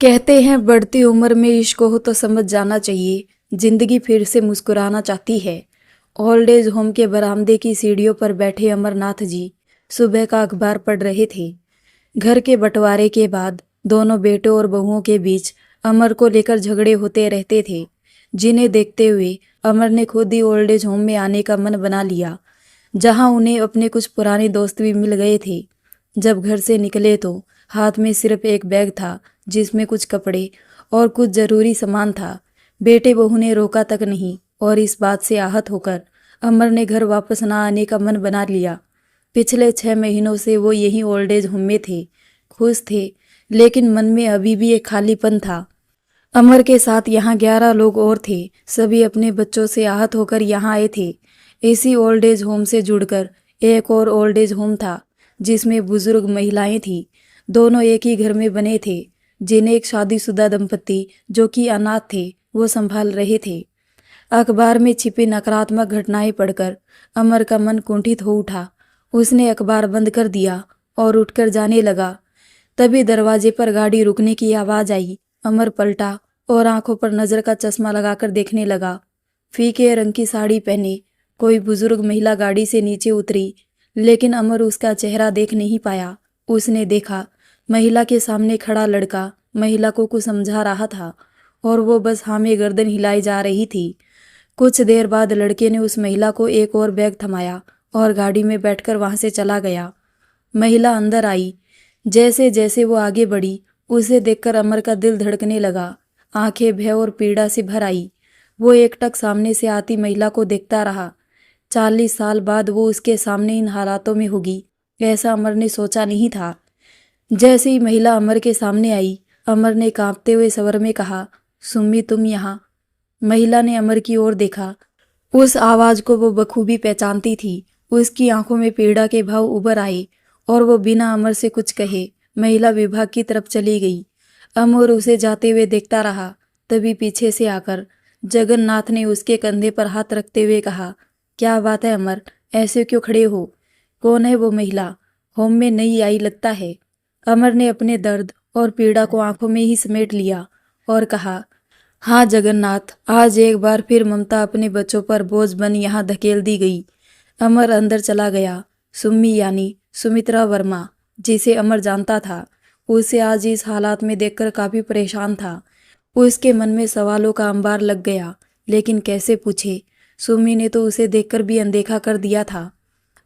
कहते हैं बढ़ती उम्र में इश्क हो तो समझ जाना चाहिए, जिंदगी फिर से मुस्कुराना चाहती है। ओल्ड एज होम के बरामदे की सीढ़ियों पर बैठे अमरनाथ जी सुबह का अखबार पढ़ रहे थे। घर के बंटवारे के बाद दोनों बेटों और बहुओं के बीच अमर को लेकर झगड़े होते रहते थे, जिन्हें देखते हुए अमर ने खुद ही ओल्ड एज होम में आने का मन बना लिया, जहां उन्हें अपने कुछ पुराने दोस्त भी मिल गए थे। जब घर से निकले तो हाथ में सिर्फ एक बैग था, जिसमें कुछ कपड़े और कुछ जरूरी सामान था। बेटे बहू ने रोका तक नहीं और इस बात से आहत होकर अमर ने घर वापस न आने का मन बना लिया। पिछले 6 महीनों से वो यहीं ओल्ड एज होम में थे, खुश थे, लेकिन मन में अभी भी एक खालीपन था। अमर के साथ यहाँ 11 लोग और थे, सभी अपने बच्चों से आहत होकर यहाँ आए थे। इसी ओल्ड एज होम से जुड़कर एक और ओल्ड एज होम था, जिसमें बुजुर्ग महिलाएं थीं। दोनों एक ही घर में बने थे, जिन्हें एक शादीशुदा दंपति जो कि अनाथ थे वो संभाल रहे थे। अखबार में छिपी नकारात्मक घटनाएं पढ़कर अमर का मन कुंठित हो उठा। उसने अखबार बंद कर दिया और उठकर जाने लगा। तभी दरवाजे पर गाड़ी रुकने की आवाज आई। अमर पलटा और आंखों पर नजर का चश्मा लगाकर देखने लगा। फीके रंग की साड़ी पहने कोई बुजुर्ग महिला गाड़ी से नीचे उतरी, लेकिन अमर उसका चेहरा देख नहीं पाया। उसने देखा महिला के सामने खड़ा लड़का महिला को कुछ समझा रहा था और वो बस हाँ में गर्दन हिलाई जा रही थी। कुछ देर बाद लड़के ने उस महिला को एक और बैग थमाया और गाड़ी में बैठकर वहां से चला गया। महिला अंदर आई। जैसे जैसे वो आगे बढ़ी, उसे देखकर अमर का दिल धड़कने लगा। आंखें भय और पीड़ा से भर आई। वो एकटक सामने से आती महिला को देखता रहा। 40 साल बाद वो उसके सामने इन हालातों में होगी, ऐसा अमर ने सोचा नहीं था। जैसे ही महिला अमर के सामने आई, अमर ने कांपते हुए स्वर में कहा, सुम्मी तुम यहाँ। महिला ने अमर की ओर देखा। उस आवाज को वो बखूबी पहचानती थी। उसकी आंखों में पीड़ा के भाव उभर आए और वो बिना अमर से कुछ कहे महिला विभाग की तरफ चली गई। अमर उसे जाते हुए देखता रहा। तभी पीछे से आकर जगन्नाथ ने उसके कंधे पर हाथ रखते हुए कहा, क्या बात है अमर, ऐसे क्यों खड़े हो? कौन है वो महिला? होम में नई आई लगता है। अमर ने अपने दर्द और पीड़ा को आंखों में ही समेट लिया और कहा, हाँ जगन्नाथ, आज एक बार फिर ममता अपने बच्चों पर बोझ बन यहाँ धकेल दी गई। अमर अंदर चला गया। सुम्मी यानी सुमित्रा वर्मा, जिसे अमर जानता था, उसे आज इस हालात में देखकर काफी परेशान था। उसके मन में सवालों का अंबार लग गया, लेकिन कैसे पूछे? सुम्मी ने तो उसे देखकर भी अनदेखा कर दिया था।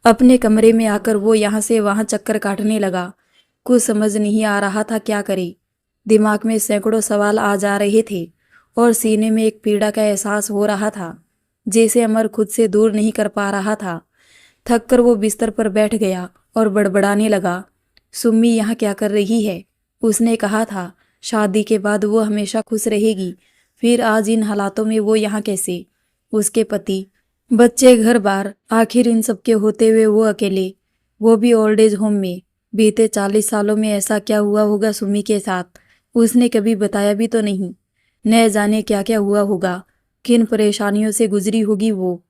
अपने कमरे में आकर वो यहाँ से वहाँ चक्कर काटने लगा। कुछ समझ नहीं आ रहा था क्या करे। दिमाग में सैकड़ों सवाल आ जा रहे थे और सीने में एक पीड़ा का एहसास हो रहा था, जिसे अमर खुद से दूर नहीं कर पा रहा था। थक कर वो बिस्तर पर बैठ गया और बड़बड़ाने लगा। सुम्मी यहाँ क्या कर रही है? उसने कहा था शादी के बाद वो हमेशा खुश रहेगी, फिर आज इन हालातों में वो यहाँ कैसे? उसके पति, बच्चे, घर बार, आखिर इन सब के होते हुए वो अकेले, वो भी ओल्ड एज होम में। बीते 40 सालों में ऐसा क्या हुआ होगा सुम्मी के साथ? उसने कभी बताया भी तो नहीं। न जाने क्या क्या हुआ होगा, किन परेशानियों से गुजरी होगी वो।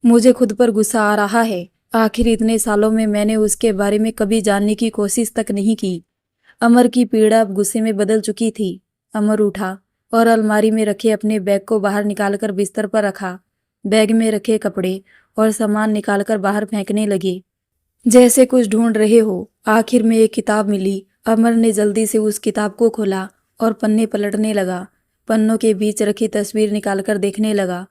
मुझे खुद पर गुस्सा आ रहा है। आखिर इतने सालों में मैंने उसके बारे में कभी जानने की कोशिश तक नहीं की। अमर की पीड़ा अब गुस्से में बदल चुकी थी। अमर उठा और अलमारी में रखे अपने बैग को बाहर निकालकर बिस्तर पर रखा। बैग में रखे कपड़े और सामान निकालकर बाहर फेंकने लगे, जैसे कुछ ढूंढ रहे हो। आखिर में एक किताब मिली। अमर ने जल्दी से उस किताब को खोला और पन्ने पलटने लगा। पन्नों के बीच रखी तस्वीर निकालकर देखने लगा।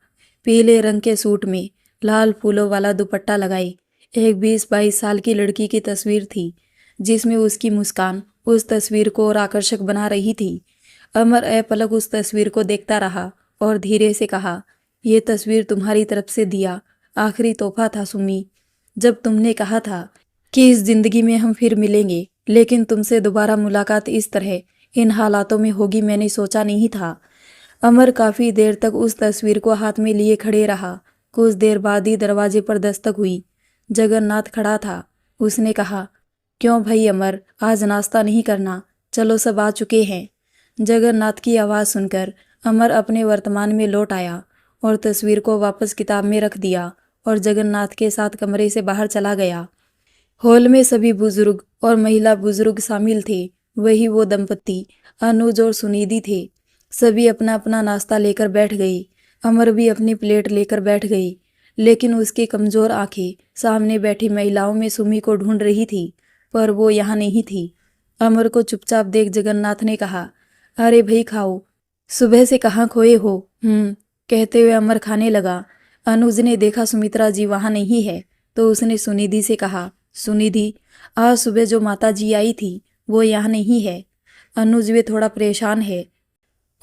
पीले रंग के सूट में लाल फूलों वाला दुपट्टा लगाए एक 20-22 साल की लड़की की तस्वीर थी, जिसमें उसकी मुस्कान उस तस्वीर को और आकर्षक बना रही थी। अमर अपलक उस तस्वीर को देखता रहा और धीरे से कहा, ये तस्वीर तुम्हारी तरफ से दिया आखिरी तोहफा था सुम्मी। जब तुमने कहा था कि इस जिंदगी में हम फिर मिलेंगे, लेकिन तुमसे दोबारा मुलाकात इस तरह इन हालातों में होगी, मैंने सोचा नहीं था। अमर काफी देर तक उस तस्वीर को हाथ में लिए खड़े रहा। कुछ देर बाद ही दरवाजे पर दस्तक हुई। जगन्नाथ खड़ा था। उसने कहा, क्यों भाई अमर, आज नाश्ता नहीं करना? चलो सब आ चुके हैं। जगन्नाथ की आवाज़ सुनकर अमर अपने वर्तमान में लौट आया और तस्वीर को वापस किताब में रख दिया और जगन्नाथ के साथ कमरे से बाहर चला गया। हॉल में सभी बुजुर्ग और महिला बुजुर्ग शामिल थे। वही वो दंपति अनुज और सुनिधि थे। सभी अपना अपना नाश्ता लेकर बैठ गई। अमर भी अपनी प्लेट लेकर बैठ गई, लेकिन उसकी कमजोर आंखें सामने बैठी महिलाओं में सुमी को ढूंढ रही थी, पर वो यहाँ नहीं थी। अमर को चुपचाप देख जगन्नाथ ने कहा, अरे भाई खाओ, सुबह से कहाँ खोए हो? कहते हुए अमर खाने लगा। अनुज ने देखा सुमित्रा जी वहाँ नहीं है, तो उसने सुनिधि से कहा, सुनिधि, आज सुबह जो माता जी आई थी वो यहाँ नहीं है। अनुज वे थोड़ा परेशान है।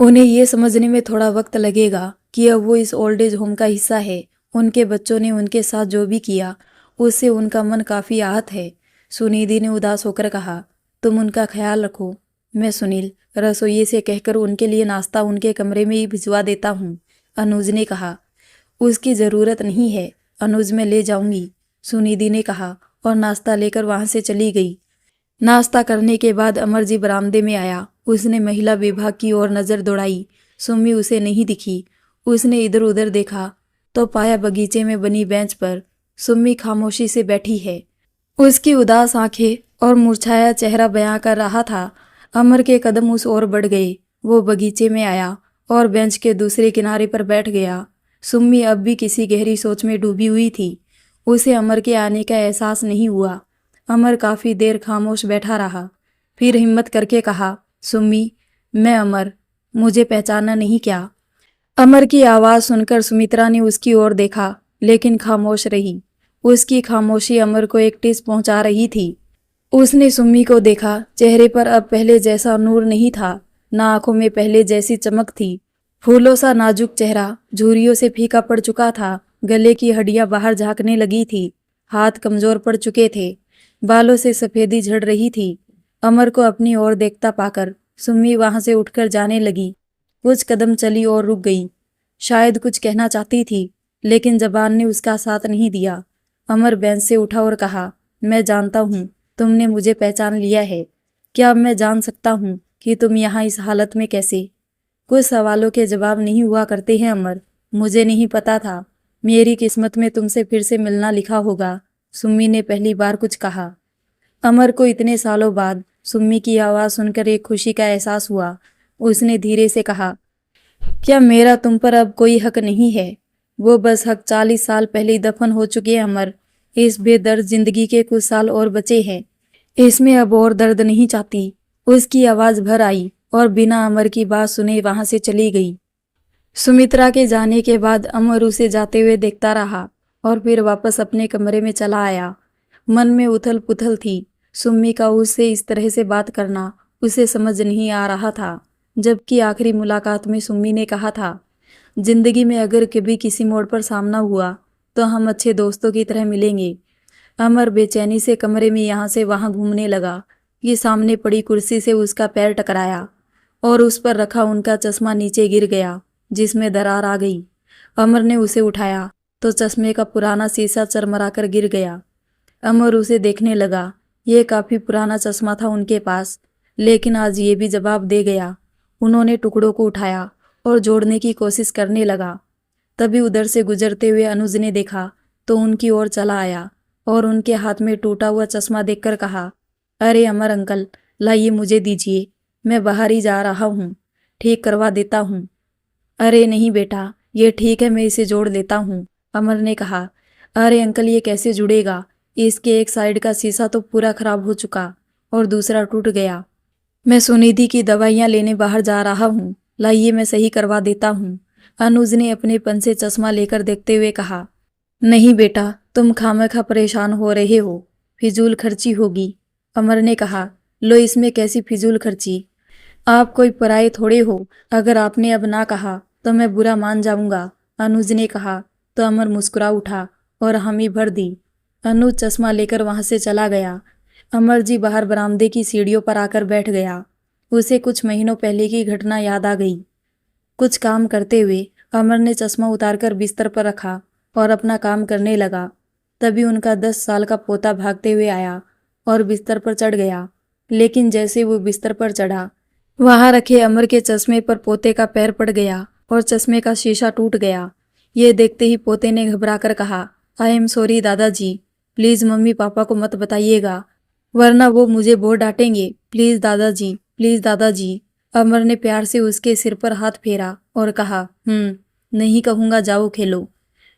उन्हें ये समझने में थोड़ा वक्त लगेगा कि अब वो इस ओल्ड एज होम का हिस्सा है। उनके बच्चों ने उनके साथ जो भी किया उससे उनका मन काफ़ी आहत है। सुनिधि ने उदास होकर कहा, तुम उनका ख्याल रखो, मैं सुनील रसोइये से कहकर उनके लिए नाश्ता उनके कमरे में ही भिजवा देता हूँ। अनुज ने कहा, उसकी ज़रूरत नहीं है, अनुज मैं ले जाऊंगी, सुनिधि ने कहा और नाश्ता लेकर वहाँ से चली गई। नाश्ता करने के बाद अमरजी बरामदे में आया। उसने महिला विभाग की ओर नज़र दौड़ाई। सुम्मी उसे नहीं दिखी। उसने इधर उधर देखा तो पाया बगीचे में बनी बेंच पर सुम्मी खामोशी से बैठी है। उसकी उदास आंखें और मुरझाया चेहरा बयां कर रहा था। अमर के कदम उस ओर बढ़ गए। वो बगीचे में आया और बेंच के दूसरे किनारे पर बैठ गया। सुम्मी अब भी किसी गहरी सोच में डूबी हुई थी। उसे अमर के आने का एहसास नहीं हुआ। अमर काफ़ी देर खामोश बैठा रहा, फिर हिम्मत करके कहा, सुम्मी, मैं अमर, मुझे पहचाना नहीं क्या? अमर की आवाज़ सुनकर सुमित्रा ने उसकी ओर देखा, लेकिन खामोश रही। उसकी खामोशी अमर को एक टिस पहुंचा रही थी। उसने सुम्मी को देखा। चेहरे पर अब पहले जैसा नूर नहीं था, ना आंखों में पहले जैसी चमक थी। फूलों सा नाजुक चेहरा झुर्रियों से फीका पड़ चुका था। गले की हड्डियां बाहर झांकने लगी थी। हाथ कमजोर पड़ चुके थे। बालों से सफेदी झड़ रही थी। अमर को अपनी ओर देखता पाकर सुम्मी वहां से उठकर जाने लगी। कुछ कदम चली और रुक गई। शायद कुछ कहना चाहती थी, लेकिन जबान ने उसका साथ नहीं दिया। अमर बेंच से उठा और कहा, मैं जानता हूँ तुमने मुझे पहचान लिया है। क्या अब मैं जान सकता हूँ कि तुम यहाँ इस हालत में कैसे? कुछ सवालों के जवाब नहीं हुआ करते हैं अमर। मुझे नहीं पता था मेरी किस्मत में तुमसे फिर से मिलना लिखा होगा, सुम्मी ने पहली बार कुछ कहा। अमर को इतने सालों बाद सुम्मी की आवाज़ सुनकर एक खुशी का एहसास हुआ। उसने धीरे से कहा, क्या मेरा तुम पर अब कोई हक नहीं है? वो बस हक 40 साल पहले ही दफन हो चुके हैं अमर। इस बेदर्द जिंदगी के कुछ साल और बचे हैं। इसमें अब और दर्द नहीं चाहती। उसकी आवाज़ भर आई और बिना अमर की बात सुने वहां से चली गई। सुमित्रा के जाने के बाद अमर उसे जाते हुए देखता रहा और फिर वापस अपने कमरे में चला आया। मन में उथल पुथल थी। सुम्मी का उससे इस तरह से बात करना उसे समझ नहीं आ रहा था, जबकि आखिरी मुलाकात में सुम्मी ने कहा था, जिंदगी में अगर कभी किसी मोड़ पर सामना हुआ तो हम अच्छे दोस्तों की तरह मिलेंगे। अमर बेचैनी से कमरे में यहाँ से वहाँ घूमने लगा। ये सामने पड़ी कुर्सी से उसका पैर टकराया और उस पर रखा उनका चश्मा नीचे गिर गया, जिसमें दरार आ गई। अमर ने उसे उठाया तो चश्मे का पुराना शीशा चरमराकर गिर गया। अमर उसे देखने लगा। ये काफ़ी पुराना चश्मा था उनके पास, लेकिन आज ये भी जवाब दे गया। उन्होंने टुकड़ों को उठाया और जोड़ने की कोशिश करने लगा। तभी उधर से गुजरते हुए अनुज ने देखा तो उनकी ओर चला आया और उनके हाथ में टूटा हुआ चश्मा देखकर कहा, अरे अमर अंकल, लाइए मुझे दीजिए, मैं बाहर ही जा रहा हूँ, ठीक करवा देता हूँ। अरे नहीं बेटा, ये ठीक है, मैं इसे जोड़ लेता हूँ, अमर ने कहा। अरे अंकल, ये कैसे जुड़ेगा? इसके एक साइड का शीशा तो पूरा खराब हो चुका और दूसरा टूट गया। मैं सुनिधि की दवाइयाँ लेने बाहर जा रहा हूँ, लाइए मैं सही करवा देता हूँ, अनुज ने अपने पन से चश्मा लेकर देखते हुए कहा। नहीं बेटा, तुम खामखा परेशान हो रहे हो, फिजूल खर्ची होगी, अमर ने कहा। लो, इसमें कैसी फिजूल खर्ची? आप कोई पराये थोड़े हो। अगर आपने अब ना कहा तो मैं बुरा मान जाऊंगा, अनुज ने कहा। तो अमर मुस्कुरा उठा और हामी भर दी। अनुज चश्मा लेकर वहां से चला गया। अमर जी बाहर बरामदे की सीढ़ियों पर आकर बैठ गया। उसे कुछ महीनों पहले की घटना याद आ गई। कुछ काम करते हुए अमर ने चश्मा उतारकर बिस्तर पर रखा और अपना काम करने लगा। तभी उनका 10 साल का पोता भागते हुए आया और बिस्तर पर चढ़ गया। लेकिन जैसे वो बिस्तर पर चढ़ा, वहां रखे अमर के चश्मे पर पोते का पैर पड़ गया और चश्मे का शीशा टूट गया। ये देखते ही पोते ने घबराकर कहा, आई एम सॉरी दादाजी, प्लीज़ मम्मी पापा को मत बताइएगा, वरना वो मुझे बहुत डांटेंगे। प्लीज़ दादाजी, प्लीज़ दादाजी। अमर ने प्यार से उसके सिर पर हाथ फेरा और कहा, नहीं कहूँगा, जाओ खेलो।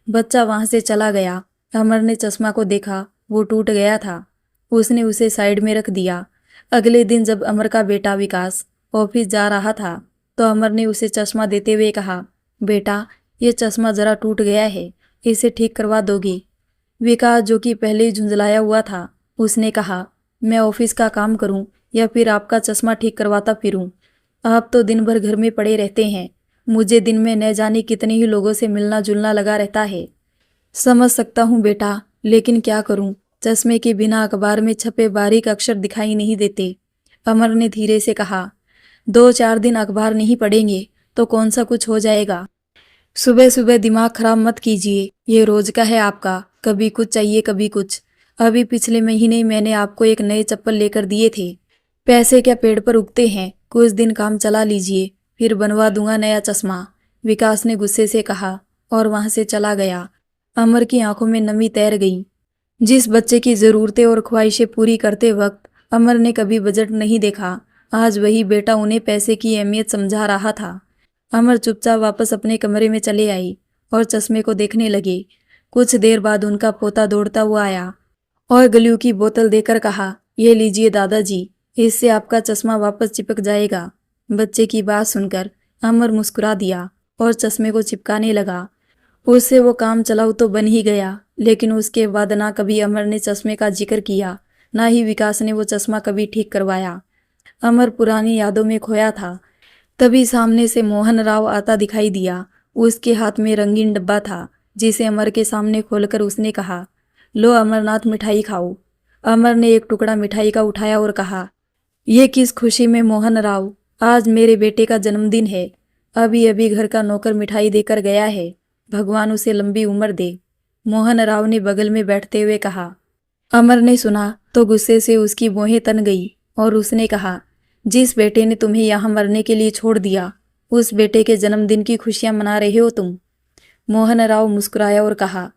बच्चा वहां से चला गया। अमर ने चश्मा को देखा, वो टूट गया था। उसने उसे साइड में रख दिया। अगले दिन जब अमर का बेटा विकास ऑफिस जा रहा था तो अमर ने उसे चश्मा देते हुए कहा, बेटा ये चश्मा जरा टूट गया है, इसे ठीक करवा दोगे? विकास जो कि पहले ही झुंझलाया हुआ था, उसने कहा, मैं ऑफिस का काम करूं या फिर आपका चश्मा ठीक करवाता फिरूं? आप तो दिन भर घर में पड़े रहते हैं, मुझे दिन में न जाने कितने ही लोगों से मिलना जुलना लगा रहता है। समझ सकता हूँ बेटा, लेकिन क्या करूँ, चश्मे के बिना अखबार में छपे बारीक अक्षर दिखाई नहीं देते। अमर ने धीरे से कहा, 2-4 दिन अखबार नहीं पढ़ेंगे तो कौन सा कुछ हो जाएगा। सुबह सुबह दिमाग खराब मत कीजिए, ये रोज का है आपका, कभी कुछ चाहिए कभी कुछ। अभी पिछले महीने ही मैंने आपको एक नए चप्पल लेकर दिए थे। पैसे क्या पेड़ पर उगते हैं, कुछ दिन काम चला लीजिए, फिर बनवा दूंगा नया चश्मा, विकास ने गुस्से से कहा और वहां से चला गया। अमर की आंखों में नमी तैर गई। जिस बच्चे की जरूरतें और ख्वाहिशें पूरी करते वक्त अमर ने कभी बजट नहीं देखा, आज वही बेटा उन्हें पैसे की अहमियत समझा रहा था। अमर चुपचाप वापस अपने कमरे में चले आई और चश्मे को देखने लगे। कुछ देर बाद उनका पोता दौड़ता हुआ आया और ग्लू की बोतल देकर कहा, ये लीजिए दादाजी, इससे आपका चश्मा वापस चिपक जाएगा। बच्चे की बात सुनकर अमर मुस्कुरा दिया और चश्मे को चिपकाने लगा। उससे वो काम चलाऊ तो बन ही गया, लेकिन उसके बाद ना कभी अमर ने चश्मे का जिक्र किया, ना ही विकास ने वो चश्मा कभी ठीक करवाया। अमर पुरानी यादों में खोया था। तभी सामने से मोहन राव आता दिखाई दिया। उसके हाथ में रंगीन डब्बा था, जिसे अमर के सामने खोलकर उसने कहा, लो अमरनाथ, मिठाई खाओ। अमर ने एक टुकड़ा मिठाई का उठाया और कहा, ये किस खुशी में मोहन राव, आज मेरे बेटे का जन्मदिन है। अभी अभी घर का नौकर मिठाई देकर गया है, भगवान उसे लंबी उम्र दे, मोहन राव ने बगल में बैठते हुए कहा। अमर ने सुना तो गुस्से से उसकी भौहें तन गई और उसने कहा, जिस बेटे ने तुम्हें यहाँ मरने के लिए छोड़ दिया, उस बेटे के जन्मदिन की खुशियां मना रहे हो तुम? मोहन राव मुस्कुराया और कहा,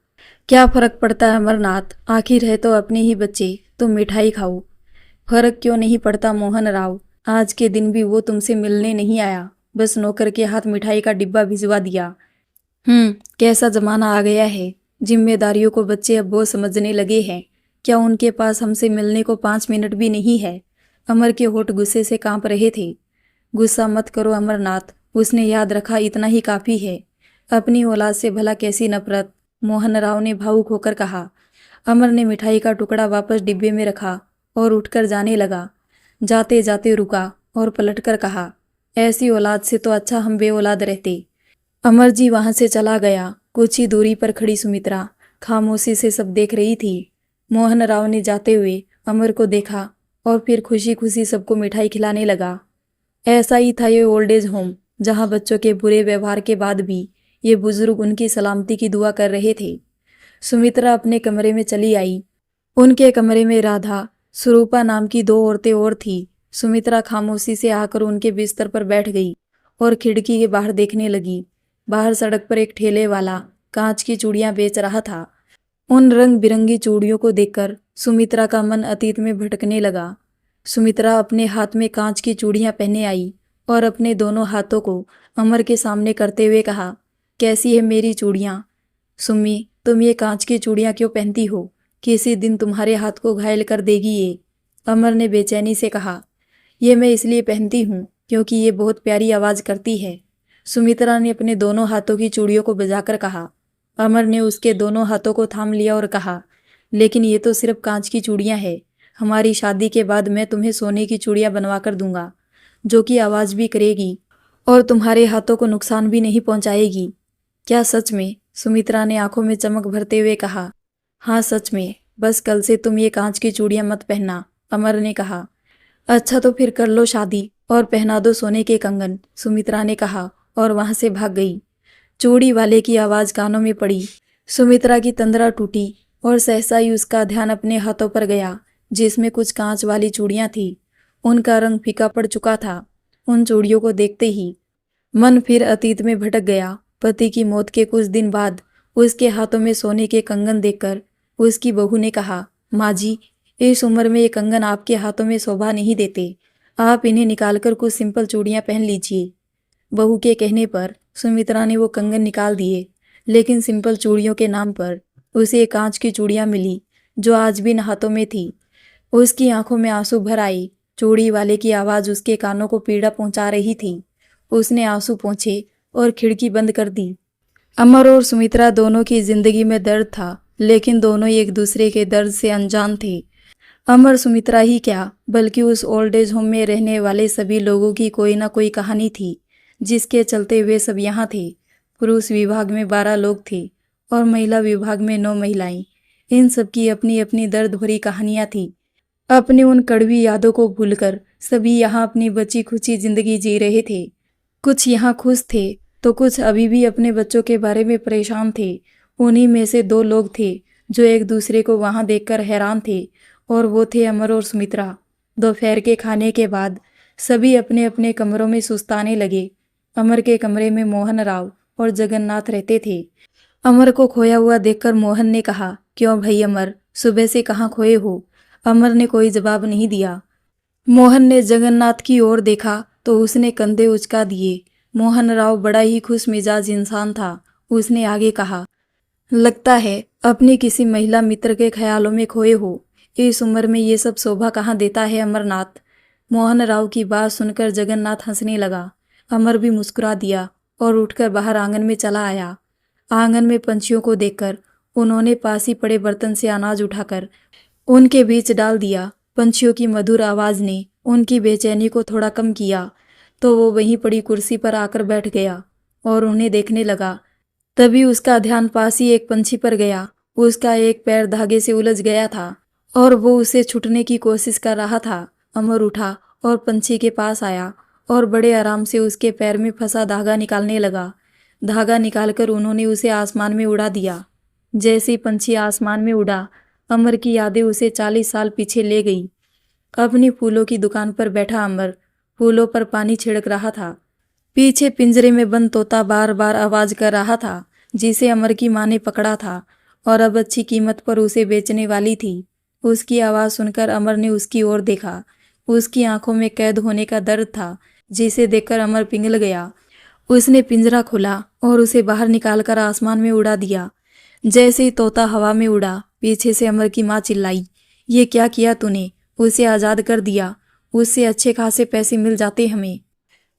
क्या फर्क पड़ता है अमरनाथ, आखिर है तो अपने ही बच्चे, तुम मिठाई खाओ। फर्क क्यों नहीं पड़ता मोहन राव, आज के दिन भी वो तुमसे मिलने नहीं आया, बस नौकर के हाथ मिठाई का डिब्बा भिजवा दिया। कैसा जमाना आ गया है, जिम्मेदारियों को बच्चे अब वो समझने लगे हैं। क्या उनके पास हमसे मिलने को 5 मिनट भी नहीं है? अमर के होठ गुस्से से कांप रहे थे। गुस्सा मत करो अमरनाथ, उसने याद रखा इतना ही काफी है। अपनी औलाद से भला कैसी नफरत, मोहन राव ने भावुक होकर कहा। अमर ने मिठाई का टुकड़ा वापस डिब्बे में रखा और उठकर जाने लगा। जाते जाते रुका और पलटकर कहा, ऐसी औलाद से तो अच्छा हम बे औलाद रहते। अमर जी वहां से चला गया। कुछ ही दूरी पर खड़ी सुमित्रा खामोशी से सब देख रही थी। मोहन राव ने जाते हुए अमर को देखा और फिर खुशी खुशी सबको मिठाई खिलाने लगा। ऐसा ही था ये ओल्ड एज होम, जहां बच्चों के बुरे व्यवहार के बाद भी ये बुजुर्ग उनकी सलामती की दुआ कर रहे थे। सुमित्रा अपने कमरे में चली आई। उनके कमरे में राधा, स्वरूपा नाम की 2 औरतें और थी। सुमित्रा खामोशी से आकर उनके बिस्तर पर बैठ गई और खिड़की के बाहर देखने लगी। बाहर सड़क पर एक ठेले वाला कांच की चूड़ियां बेच रहा था। उन रंग बिरंगी चूड़ियों को देखकर सुमित्रा का मन अतीत में भटकने लगा। सुमित्रा अपने हाथ में कांच की चूड़ियां पहने आई और अपने दोनों हाथों को अमर के सामने करते हुए कहा, कैसी है मेरी चूड़ियां? सुम्मी, तुम ये कांच की चूड़ियां क्यों पहनती हो? किसी दिन तुम्हारे हाथ को घायल कर देगी ये। अमर ने बेचैनी से कहा, ये मैं इसलिए पहनती हूँ क्योंकि ये बहुत प्यारी आवाज करती है। सुमित्रा ने अपने दोनों हाथों की चूड़ियों को बजाकर कहा। अमर ने उसके दोनों हाथों को थाम लिया और कहा, लेकिन ये तो सिर्फ कांच की चूड़ियां हैं। हमारी शादी के बाद मैं तुम्हें सोने की चूड़ियां बनवा कर दूंगा, जो कि आवाज भी करेगी और तुम्हारे हाथों को नुकसान भी नहीं पहुंचाएगी। क्या सच में? सुमित्रा ने आंखों में चमक भरते हुए कहा। हाँ सच में, बस कल से तुम ये कांच की चूड़ियां मत पहनना, अमर ने कहा। अच्छा तो फिर कर लो शादी और पहना दो सोने के कंगन, सुमित्रा ने कहा और वहां से भाग गई। चूड़ी वाले की आवाज कानों में पड़ी। सुमित्रा की तंद्रा टूटी और सहसा ही उसका ध्यान अपने हाथों पर गया, जिसमें कुछ कांच वाली चूड़ियां थी। उनका रंग फीका पड़ चुका था। उन चूड़ियों को देखते ही मन फिर अतीत में भटक गया। पति की मौत के कुछ दिन बाद उसके हाथों में सोने के कंगन देखकर उसकी बहू ने कहा, माँ जी, इस उम्र में ये कंगन आपके हाथों में शोभा नहीं देते। आप इन्हें निकालकर कुछ सिंपल चूड़ियां पहन लीजिए। बहू के कहने पर सुमित्रा ने वो कंगन निकाल दिए, लेकिन सिंपल चूड़ियों के नाम पर उसे एक कांच की चूड़ियां मिली जो आज भी हाथों में थी। उसकी आंखों में आंसू भर आई। चूड़ी वाले की आवाज़ उसके कानों को पीड़ा पहुंचा रही थी। उसने आंसू पोंछे और खिड़की बंद कर दी। अमर और सुमित्रा दोनों की जिंदगी में दर्द था, लेकिन दोनों ही एक दूसरे के दर्द से अनजान थे। अमर सुमित्रा ही क्या, बल्कि उस ओल्ड एज होम में रहने वाले सभी लोगों की कोई ना कोई कहानी थी, जिसके चलते वे सब यहाँ थे। पुरुष विभाग में 12 लोग थे और महिला विभाग में 9 महिलाएं। इन सब की अपनी अपनी दर्द भरी कहानियां थी। अपनी उन कड़वी यादों को भूलकर सभी यहाँ अपनी बची खुची जिंदगी जी रहे थे। कुछ यहाँ खुश थे तो कुछ अभी भी अपने बच्चों के बारे में परेशान थे। उन्हीं में से 2 लोग थे जो एक दूसरे को वहां देखकर हैरान थे, और वो थे अमर और सुमित्रा। दोपहर के खाने के बाद सभी अपने अपने कमरों में सुस्ताने लगे। अमर के कमरे में मोहन राव और जगन्नाथ रहते थे। अमर को खोया हुआ देखकर मोहन ने कहा, क्यों भाई अमर, सुबह से कहाँ खोए हो? अमर ने कोई जवाब नहीं दिया। मोहन ने जगन्नाथ की ओर देखा तो उसने कंधे उचका दिए। मोहन राव बड़ा ही खुश मिजाज इंसान था। उसने आगे कहा, लगता है अपनी किसी महिला मित्र के ख्यालों में खोए हो। इस उम्र में ये सब शोभा कहाँ देता है अमरनाथ। मोहन राव की बात सुनकर जगन्नाथ हंसने लगा। अमर भी मुस्कुरा दिया और उठकर बाहर आंगन में चला आया। आंगन में पंछियों को देखकर उन्होंने पास ही पड़े बर्तन से अनाज उठाकर उनके बीच डाल दिया। पंछियों की मधुर आवाज ने उनकी बेचैनी को थोड़ा कम किया, तो वो वहीं पड़ी कुर्सी पर आकर बैठ गया और उन्हें देखने लगा। तभी उसका ध्यान पास ही एक पंछी पर गया। उसका एक पैर धागे से उलझ गया था और वो उसे छूटने की कोशिश कर रहा था। अमर उठा और पंछी के पास आया और बड़े आराम से उसके पैर में फंसा धागा निकालने लगा। धागा निकालकर उन्होंने उसे आसमान में उड़ा दिया। जैसे ही पंछी आसमान में उड़ा, अमर की यादें उसे 40 साल पीछे ले गई। अपनी फूलों की दुकान पर बैठा अमर फूलों पर पानी छिड़क रहा था। पीछे पिंजरे में बंद तोता बार बार आवाज कर रहा था, जिसे अमर की माँ ने पकड़ा था और अब अच्छी कीमत पर उसे बेचने वाली थी। उसकी आवाज सुनकर अमर ने उसकी ओर देखा। उसकी आंखों में कैद होने का दर्द था, जिसे देखकर अमर पिघल गया। उसने पिंजरा खोला और उसे बाहर निकालकर आसमान में उड़ा दिया। जैसे ही तोता हवा में उड़ा, पीछे से अमर की माँ चिल्लाई, ये क्या किया तूने? उसे आज़ाद कर दिया, उससे अच्छे खासे पैसे मिल जाते हमें।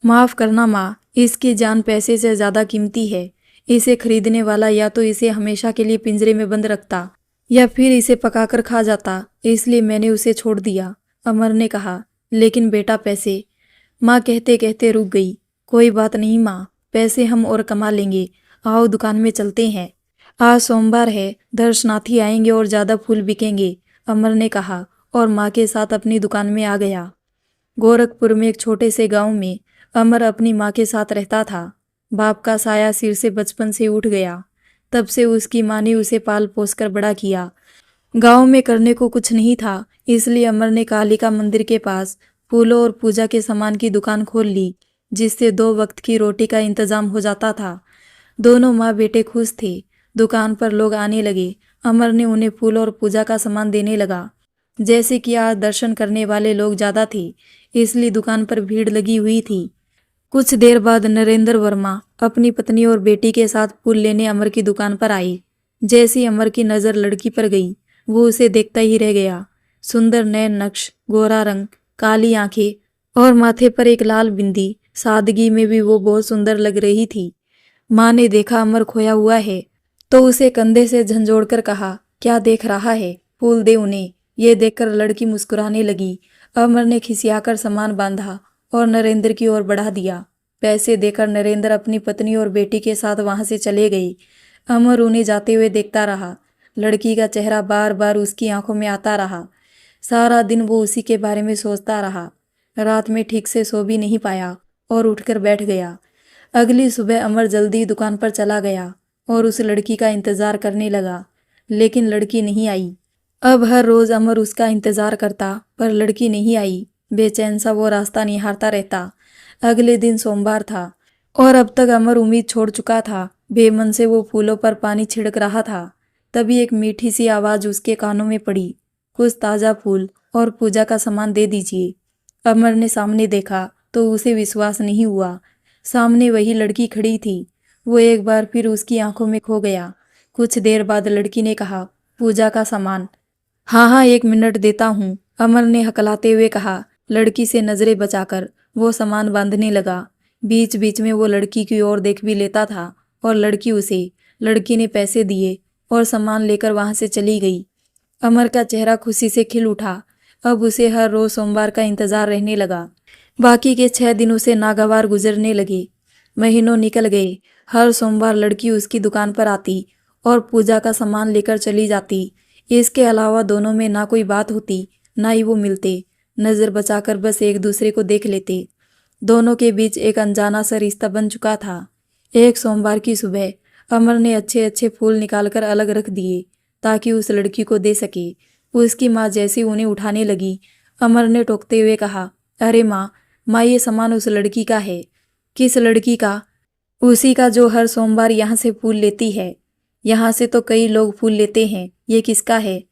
माफ़ करना माँ, इसकी जान पैसे से ज़्यादा कीमती है। इसे खरीदने वाला या तो इसे हमेशा के लिए पिंजरे में बंद रखता या फिर इसे पकाकर खा जाता, इसलिए मैंने उसे छोड़ दिया। अमर ने कहा, लेकिन बेटा पैसे? माँ कहते कहते रुक गई। कोई बात नहीं माँ, पैसे हम और कमा लेंगे। आओ दुकान में चलते हैं। आज सोमवार है, दर्शनार्थी आएंगे और ज़्यादा फूल बिकेंगे, अमर ने कहा और माँ के साथ अपनी दुकान में आ गया। गोरखपुर में एक छोटे से गांव में अमर अपनी माँ के साथ रहता था। बाप का साया सिर से बचपन से उठ गया। तब से उसकी माँ ने उसे पाल पोस कर बड़ा किया। गांव में करने को कुछ नहीं था, इसलिए अमर ने कालिका मंदिर के पास फूलों और पूजा के सामान की दुकान खोल ली, जिससे 2 वक्त की रोटी का इंतजाम हो जाता था। दोनों माँ बेटे खुश थे। दुकान पर लोग आने लगे। अमर ने उन्हें फूल और पूजा का सामान देने लगा। जैसे कि आज दर्शन करने वाले लोग ज़्यादा थे, इसलिए दुकान पर भीड़ लगी हुई थी। कुछ देर बाद नरेंद्र वर्मा अपनी पत्नी और बेटी के साथ फूल लेने अमर की दुकान पर आई। जैसे ही अमर की नज़र लड़की पर गई, वो उसे देखता ही रह गया। सुंदर नैन नक्श, गोरा रंग, काली आंखें और माथे पर एक लाल बिंदी, सादगी में भी वो बहुत सुंदर लग रही थी। माँ ने देखा अमर खोया हुआ है तो उसे कंधे से झंझोड़कर कहा, क्या देख रहा है, फूल दे उन्हें। ये देखकर लड़की मुस्कुराने लगी। अमर ने खिसियाकर सामान बांधा और नरेंद्र की ओर बढ़ा दिया। पैसे देकर नरेंद्र अपनी पत्नी और बेटी के साथ वहां से चले गए। अमर उन्हें जाते हुए देखता रहा। लड़की का चेहरा बार बार उसकी आंखों में आता रहा। सारा दिन वो उसी के बारे में सोचता रहा। रात में ठीक से सो भी नहीं पाया और उठकर बैठ गया। अगली सुबह अमर जल्दी दुकान पर चला गया और उस लड़की का इंतजार करने लगा, लेकिन लड़की नहीं आई। अब हर रोज अमर उसका इंतजार करता, पर लड़की नहीं आई। बेचैन सा वो रास्ता निहारता रहता। अगले दिन सोमवार था और अब तक अमर उम्मीद छोड़ चुका था। बेमन से वो फूलों पर पानी छिड़क रहा था। तभी एक मीठी सी आवाज उसके कानों में पड़ी, कुछ ताज़ा फूल और पूजा का सामान दे दीजिए। अमर ने सामने देखा तो उसे विश्वास नहीं हुआ। सामने वही लड़की खड़ी थी। वो एक बार फिर उसकी आंखों में खो गया। कुछ देर बाद लड़की ने कहा, पूजा का सामान। हाँ हाँ, 1 मिनट देता हूँ, अमर ने हकलाते हुए कहा। लड़की से नजरें बचाकर वो सामान बांधने लगा। बीच बीच में वो लड़की की ओर देख भी लेता था और लड़की उसे। लड़की ने पैसे दिए और सामान लेकर वहां से चली गई। अमर का चेहरा खुशी से खिल उठा। अब उसे हर रोज सोमवार का इंतजार रहने लगा। बाकी के 6 दिन उसे नागवार गुजरने लगे। महीनों निकल गए। हर सोमवार लड़की उसकी दुकान पर आती और पूजा का सामान लेकर चली जाती। इसके अलावा दोनों में ना कोई बात होती, ना ही वो मिलते। नजर बचाकर बस एक दूसरे को देख लेते। दोनों के बीच एक अनजाना सा रिश्ता बन चुका था। एक सोमवार की सुबह अमर ने अच्छे अच्छे फूल निकालकर अलग रख दिए ताकि उस लड़की को दे सके। उसकी माँ जैसे उन्हें उठाने लगी, अमर ने टोकते हुए कहा, अरे माँ, ये सामान उस लड़की का है। किस लड़की का? उसी का जो हर सोमवार यहाँ से फूल लेती है। यहाँ से तो कई लोग फूल लेते हैं, ये किसका है?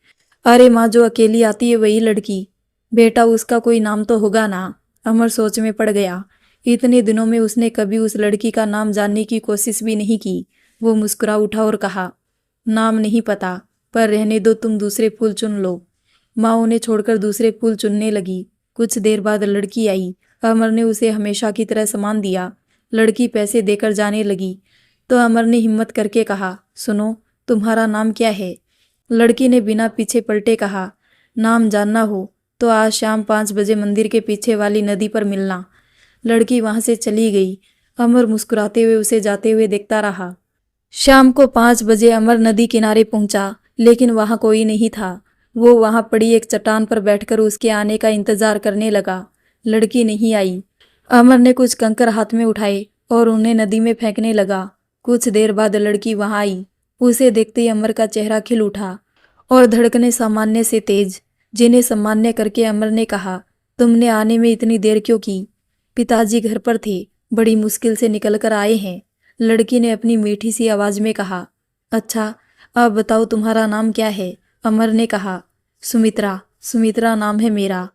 अरे माँ, जो अकेली आती है वही लड़की। बेटा, उसका कोई नाम तो होगा ना। अमर सोच में पड़ गया। इतने दिनों में उसने कभी उस लड़की का नाम जानने की कोशिश भी नहीं की। वो मुस्कुरा उठा और कहा, नाम नहीं पता, पर रहने दो, तुम दूसरे फूल चुन लो। माँ उन्हें छोड़कर दूसरे फूल चुनने लगी। कुछ देर बाद लड़की आई। अमर ने उसे हमेशा की तरह सामान दिया। लड़की पैसे देकर जाने लगी तो अमर ने हिम्मत करके कहा, सुनो, तुम्हारा नाम क्या है? लड़की ने बिना पीछे पलटे कहा, नाम जानना हो तो आज शाम 5 बजे मंदिर के पीछे वाली नदी पर मिलना। लड़की वहां से चली गई। अमर मुस्कुराते हुए उसे जाते हुए देखता रहा। शाम को 5 बजे अमर नदी किनारे पहुंचा, लेकिन वहां कोई नहीं था। वो वहां पड़ी एक चट्टान पर बैठकर उसके आने का इंतजार करने लगा। लड़की नहीं आई। अमर ने कुछ कंकर हाथ में उठाए और उन्हें नदी में फेंकने लगा। कुछ देर बाद लड़की वहां आई। उसे देखते ही अमर का चेहरा खिल उठा और धड़कने सामान्य से तेज। जिन्हें सामान्य करके अमर ने कहा, तुमने आने में इतनी देर क्यों की? पिताजी घर पर थे, बड़ी मुश्किल से निकल कर आए हैं। लड़की ने अपनी मीठी सी आवाज में कहा। अच्छा, अब बताओ तुम्हारा नाम क्या है? अमर ने कहा, सुमित्रा। सुमित्रा नाम है मेरा।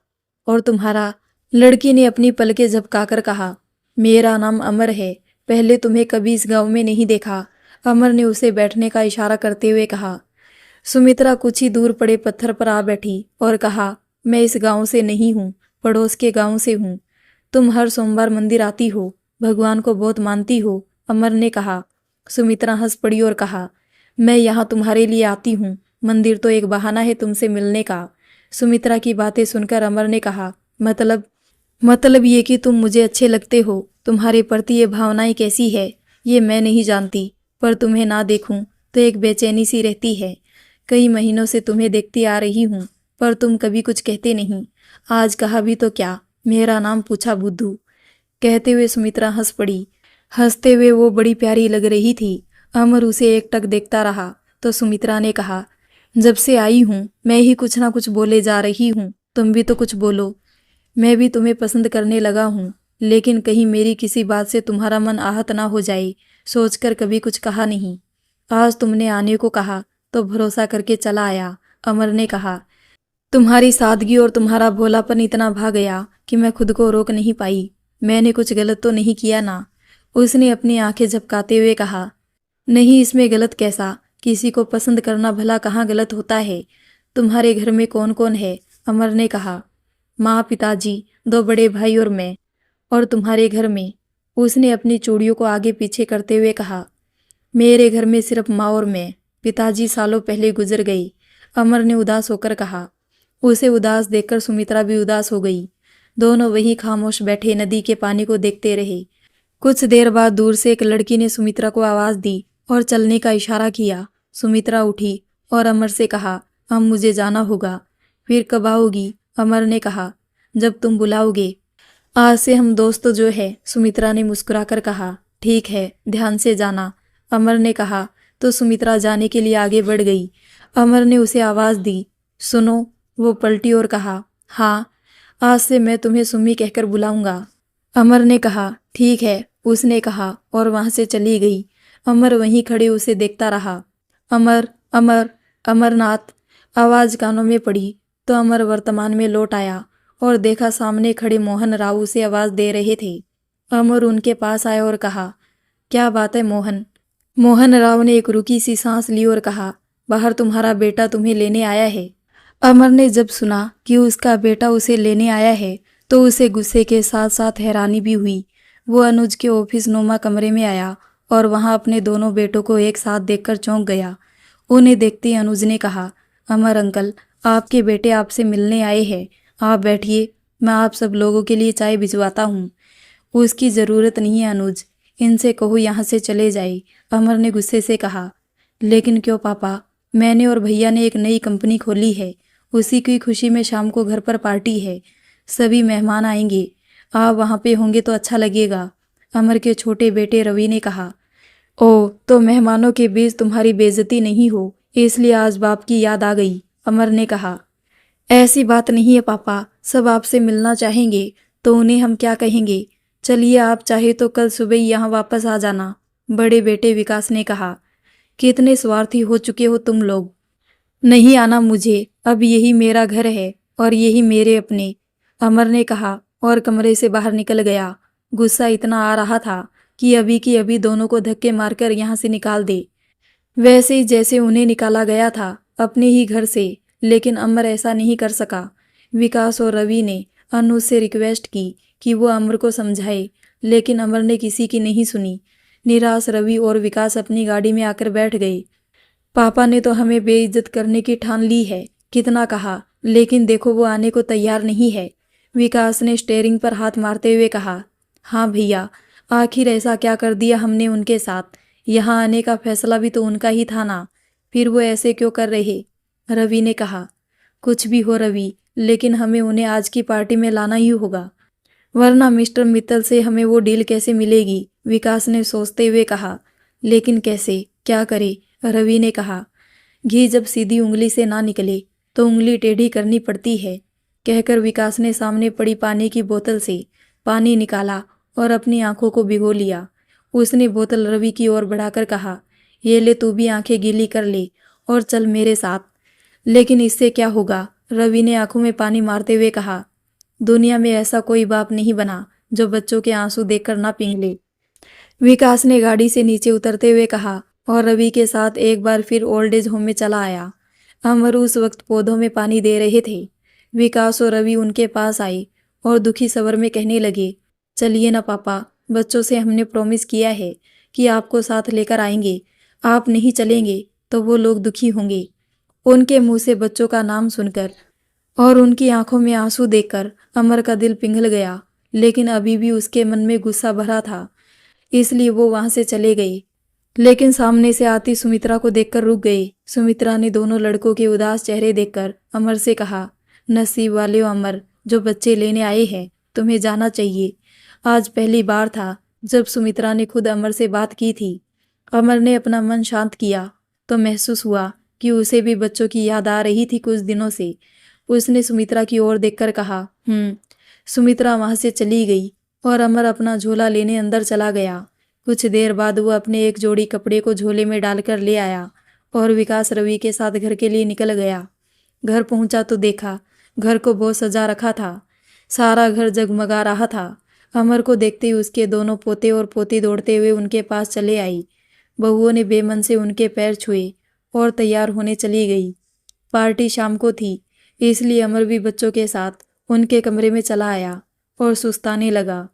और तुम्हारा? लड़की ने अपनी पलकें झपकाकर कहा, मेरा नाम अमर है। पहले तुम्हें कभी इस गांव में नहीं देखा। अमर ने उसे बैठने का इशारा करते हुए कहा। सुमित्रा कुछ ही दूर पड़े पत्थर पर आ बैठी और कहा, मैं इस गांव से नहीं हूँ, पड़ोस के गांव से हूँ। तुम हर सोमवार मंदिर आती हो, भगवान को बहुत मानती हो, अमर ने कहा। सुमित्रा हंस पड़ी और कहा, मैं यहाँ तुम्हारे लिए आती हूँ, मंदिर तो एक बहाना है तुमसे मिलने का। सुमित्रा की बातें सुनकर अमर ने कहा, मतलब ये कि तुम मुझे अच्छे लगते हो। तुम्हारे प्रति ये भावनाएं कैसी है ये मैं नहीं जानती, पर तुम्हें ना देखूं तो एक बेचैनी सी रहती है। कई महीनों से तुम्हें देखती आ रही हूँ, पर तुम कभी कुछ कहते नहीं। आज कहा भी तो क्या, मेरा नाम पूछा बुद्धू। कहते हुए सुमित्रा हंस पड़ी। हंसते हुए वो बड़ी प्यारी लग रही थी। अमर उसे एकटक देखता रहा तो सुमित्रा ने कहा, जब से आई हूँ मैं ही कुछ ना कुछ बोले जा रही हूँ, तुम भी तो कुछ बोलो। मैं भी तुम्हें पसंद करने लगा हूँ, लेकिन कहीं मेरी किसी बात से तुम्हारा मन आहत ना हो जाए, सोचकर कभी कुछ कहा नहीं। आज तुमने आने को कहा तो भरोसा करके चला आया। अमर ने कहा, तुम्हारी सादगी और तुम्हारा भोलापन इतना भा गया कि मैं खुद को रोक नहीं पाई। मैंने कुछ गलत तो नहीं किया ना? उसने अपनी आंखें झपकाते हुए कहा, नहीं, इसमें गलत कैसा? किसी को पसंद करना भला कहाँ गलत होता है? तुम्हारे घर में कौन कौन है? अमर ने कहा, माँ, पिताजी, 2 बड़े भाई और मैं। और तुम्हारे घर में? उसने अपनी चूड़ियों को आगे पीछे करते हुए कहा, मेरे घर में सिर्फ माँ और मैं। पिताजी सालों पहले गुजर गई। अमर ने उदास होकर कहा। उसे उदास देखकर सुमित्रा भी उदास हो गई। दोनों वहीं खामोश बैठे नदी के पानी को देखते रहे। कुछ देर बाद दूर से एक लड़की ने सुमित्रा को आवाज दी और चलने का इशारा किया। सुमित्रा उठी और अमर से कहा, अब मुझे जाना होगा। फिर कब आओगी? अमर ने कहा, जब तुम बुलाओगे। आज से हम दोस्त जो है, सुमित्रा ने मुस्कुराकर कहा। ठीक है, ध्यान से जाना, अमर ने कहा तो सुमित्रा जाने के लिए आगे बढ़ गई। अमर ने उसे आवाज दी, सुनो। वो पलटी और कहा, हाँ, आज से मैं तुम्हें सुम्मी कहकर बुलाऊंगा। अमर ने कहा, ठीक है, उसने कहा और वहां से चली गई। अमर वहीं खड़े उसे देखता रहा। अमर, अमर, अमरनाथ, आवाज कानों में पड़ी तो अमर वर्तमान में लौट आया और देखा सामने खड़े मोहन राव उसे आवाज दे रहे थे। अमर उनके पास आया और कहा, क्या बात है मोहन? मोहन राव ने एक रुकी सी सांस ली और कहा, बाहर तुम्हारा बेटा तुम्हें लेने आया है। अमर ने जब सुना कि उसका बेटा उसे लेने आया है तो उसे गुस्से के साथ साथ हैरानी भी हुई। वो अनुज के ऑफिस नुमा कमरे में आया और वहां अपने दोनों बेटों को एक साथ देखकर चौंक गया। उन्हें देखते ही अनुज ने कहा, अमर अंकल, आपके बेटे आपसे मिलने आए हैं, आप बैठिए, मैं आप सब लोगों के लिए चाय भिजवाता हूँ। उसकी ज़रूरत नहीं है अनुज, इनसे कहो यहाँ से चले जाए, अमर ने गुस्से से कहा। लेकिन क्यों पापा? मैंने और भैया ने एक नई कंपनी खोली है, उसी की खुशी में शाम को घर पर पार्टी है, सभी मेहमान आएंगे, आप वहाँ पे होंगे तो अच्छा लगेगा, अमर के छोटे बेटे रवि ने कहा। ओ, तो मेहमानों के बीच तुम्हारी बेइज्जती नहीं हो, इसलिए आज बाप की याद आ गई, अमर ने कहा। ऐसी बात नहीं है पापा, सब आपसे मिलना चाहेंगे तो उन्हें हम क्या कहेंगे। चलिए, आप चाहे तो कल सुबह ही यहाँ वापस आ जाना, बड़े बेटे विकास ने कहा। कितने स्वार्थी हो चुके हो तुम लोग। नहीं आना मुझे, अब यही मेरा घर है और यही मेरे अपने, अमर ने कहा और कमरे से बाहर निकल गया। गुस्सा इतना आ रहा था कि अभी की अभी दोनों को धक्के मारकर यहाँ से निकाल दे, वैसे ही जैसे उन्हें निकाला गया था अपने ही घर से। लेकिन अमर ऐसा नहीं कर सका। विकास और रवि ने अनुज से रिक्वेस्ट की कि वो अमर को समझाए, लेकिन अमर ने किसी की नहीं सुनी। निराश रवि और विकास अपनी गाड़ी में आकर बैठ गए। पापा ने तो हमें बेइज्जत करने की ठान ली है, कितना कहा, लेकिन देखो वो आने को तैयार नहीं है, विकास ने स्टीयरिंग पर हाथ मारते हुए कहा। हाँ भैया, आखिर ऐसा क्या कर दिया हमने उनके साथ? यहाँ आने का फैसला भी तो उनका ही था ना, फिर वो ऐसे क्यों कर रहे? रवि ने कहा। कुछ भी हो रवि, लेकिन हमें उन्हें आज की पार्टी में लाना ही होगा, वरना मिस्टर मित्तल से हमें वो डील कैसे मिलेगी, विकास ने सोचते हुए कहा। लेकिन कैसे, क्या करे, रवि ने कहा। घी जब सीधी उंगली से ना निकले तो उंगली टेढ़ी करनी पड़ती है, कहकर विकास ने सामने पड़ी पानी की बोतल से पानी निकाला और अपनी आंखों को भिगो लिया। उसने बोतल रवि की ओर बढ़ाकर कहा, ये ले, तू भी आंखें गीली कर ले और चल मेरे साथ। लेकिन इससे क्या होगा, रवि ने आंखों में पानी मारते हुए कहा। दुनिया में ऐसा कोई बाप नहीं बना जो बच्चों के आंसू देखकर ना पींग ले, विकास ने गाड़ी से नीचे उतरते हुए कहा और रवि के साथ एक बार फिर ओल्ड एज होम में चला आया। अमर उस वक्त पौधों में पानी दे रहे थे। विकास और रवि उनके पास आए और दुखी स्वर में कहने लगे, चलिए ना पापा, बच्चों से हमने प्रॉमिस किया है कि आपको साथ लेकर आएंगे, आप नहीं चलेंगे तो वो लोग दुखी होंगे। उनके मुंह से बच्चों का नाम सुनकर और उनकी आंखों में आंसू देखकर अमर का दिल पिघल गया, लेकिन अभी भी उसके मन में गुस्सा भरा था, इसलिए वो वहां से चले गए। लेकिन सामने से आती सुमित्रा को देखकर रुक गए। सुमित्रा ने दोनों लड़कों के उदास चेहरे देखकर अमर से कहा, नसीब वाले हो अमर, जो बच्चे लेने आए हैं, तुम्हें जाना चाहिए। आज पहली बार था जब सुमित्रा ने खुद अमर से बात की थी। अमर ने अपना मन शांत किया तो महसूस हुआ कि उसे भी बच्चों की याद आ रही थी कुछ दिनों से। उसने सुमित्रा की ओर देखकर कहा, सुमित्रा वहां से चली गई और अमर अपना झोला लेने अंदर चला गया। कुछ देर बाद वो अपने एक जोड़ी कपड़े को झोले में डालकर ले आया और विकास रवि के साथ घर के लिए निकल गया। घर पहुंचा तो देखा घर को बहुत सजा रखा था, सारा घर जगमगा रहा था। अमर को देखते ही उसके दोनों पोते और पोती दौड़ते हुए उनके पास चले आई। बहुओं ने बेमन से उनके पैर छुए और तैयार होने चली गई। पार्टी शाम को थी, इसलिए अमर भी बच्चों के साथ उनके कमरे में चला आया और सुस्ताने लगा।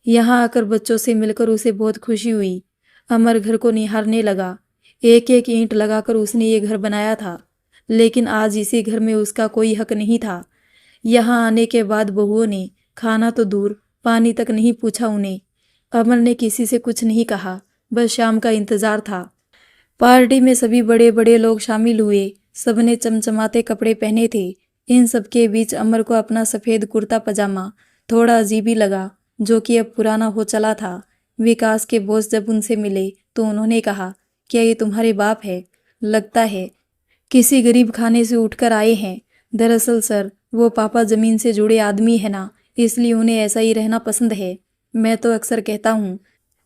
यहाँ आकर बच्चों से मिलकर उसे बहुत खुशी हुई। अमर घर को निहारने लगा। एक एक ईंट लगाकर उसने ये घर बनाया था, लेकिन आज इसी घर में उसका कोई हक नहीं था। यहाँ आने के बाद बहुओं ने खाना तो दूर, पानी तक नहीं पूछा उन्हें। अमर ने किसी से कुछ नहीं कहा, बस शाम का इंतजार था। पार्टी में सभी बड़े बड़े लोग शामिल हुए। सबने चमचमाते कपड़े पहने थे। इन सबके बीच अमर को अपना सफ़ेद कुर्ता पजामा थोड़ा अजीब ही लगा, जो कि अब पुराना हो चला था। विकास के बॉस जब उनसे मिले तो उन्होंने कहा, क्या ये तुम्हारे बाप है? लगता है किसी गरीब खाने से उठकर आए हैं। दरअसल सर, वो पापा जमीन से जुड़े आदमी है ना, इसलिए उन्हें ऐसा ही रहना पसंद है। मैं तो अक्सर कहता हूँ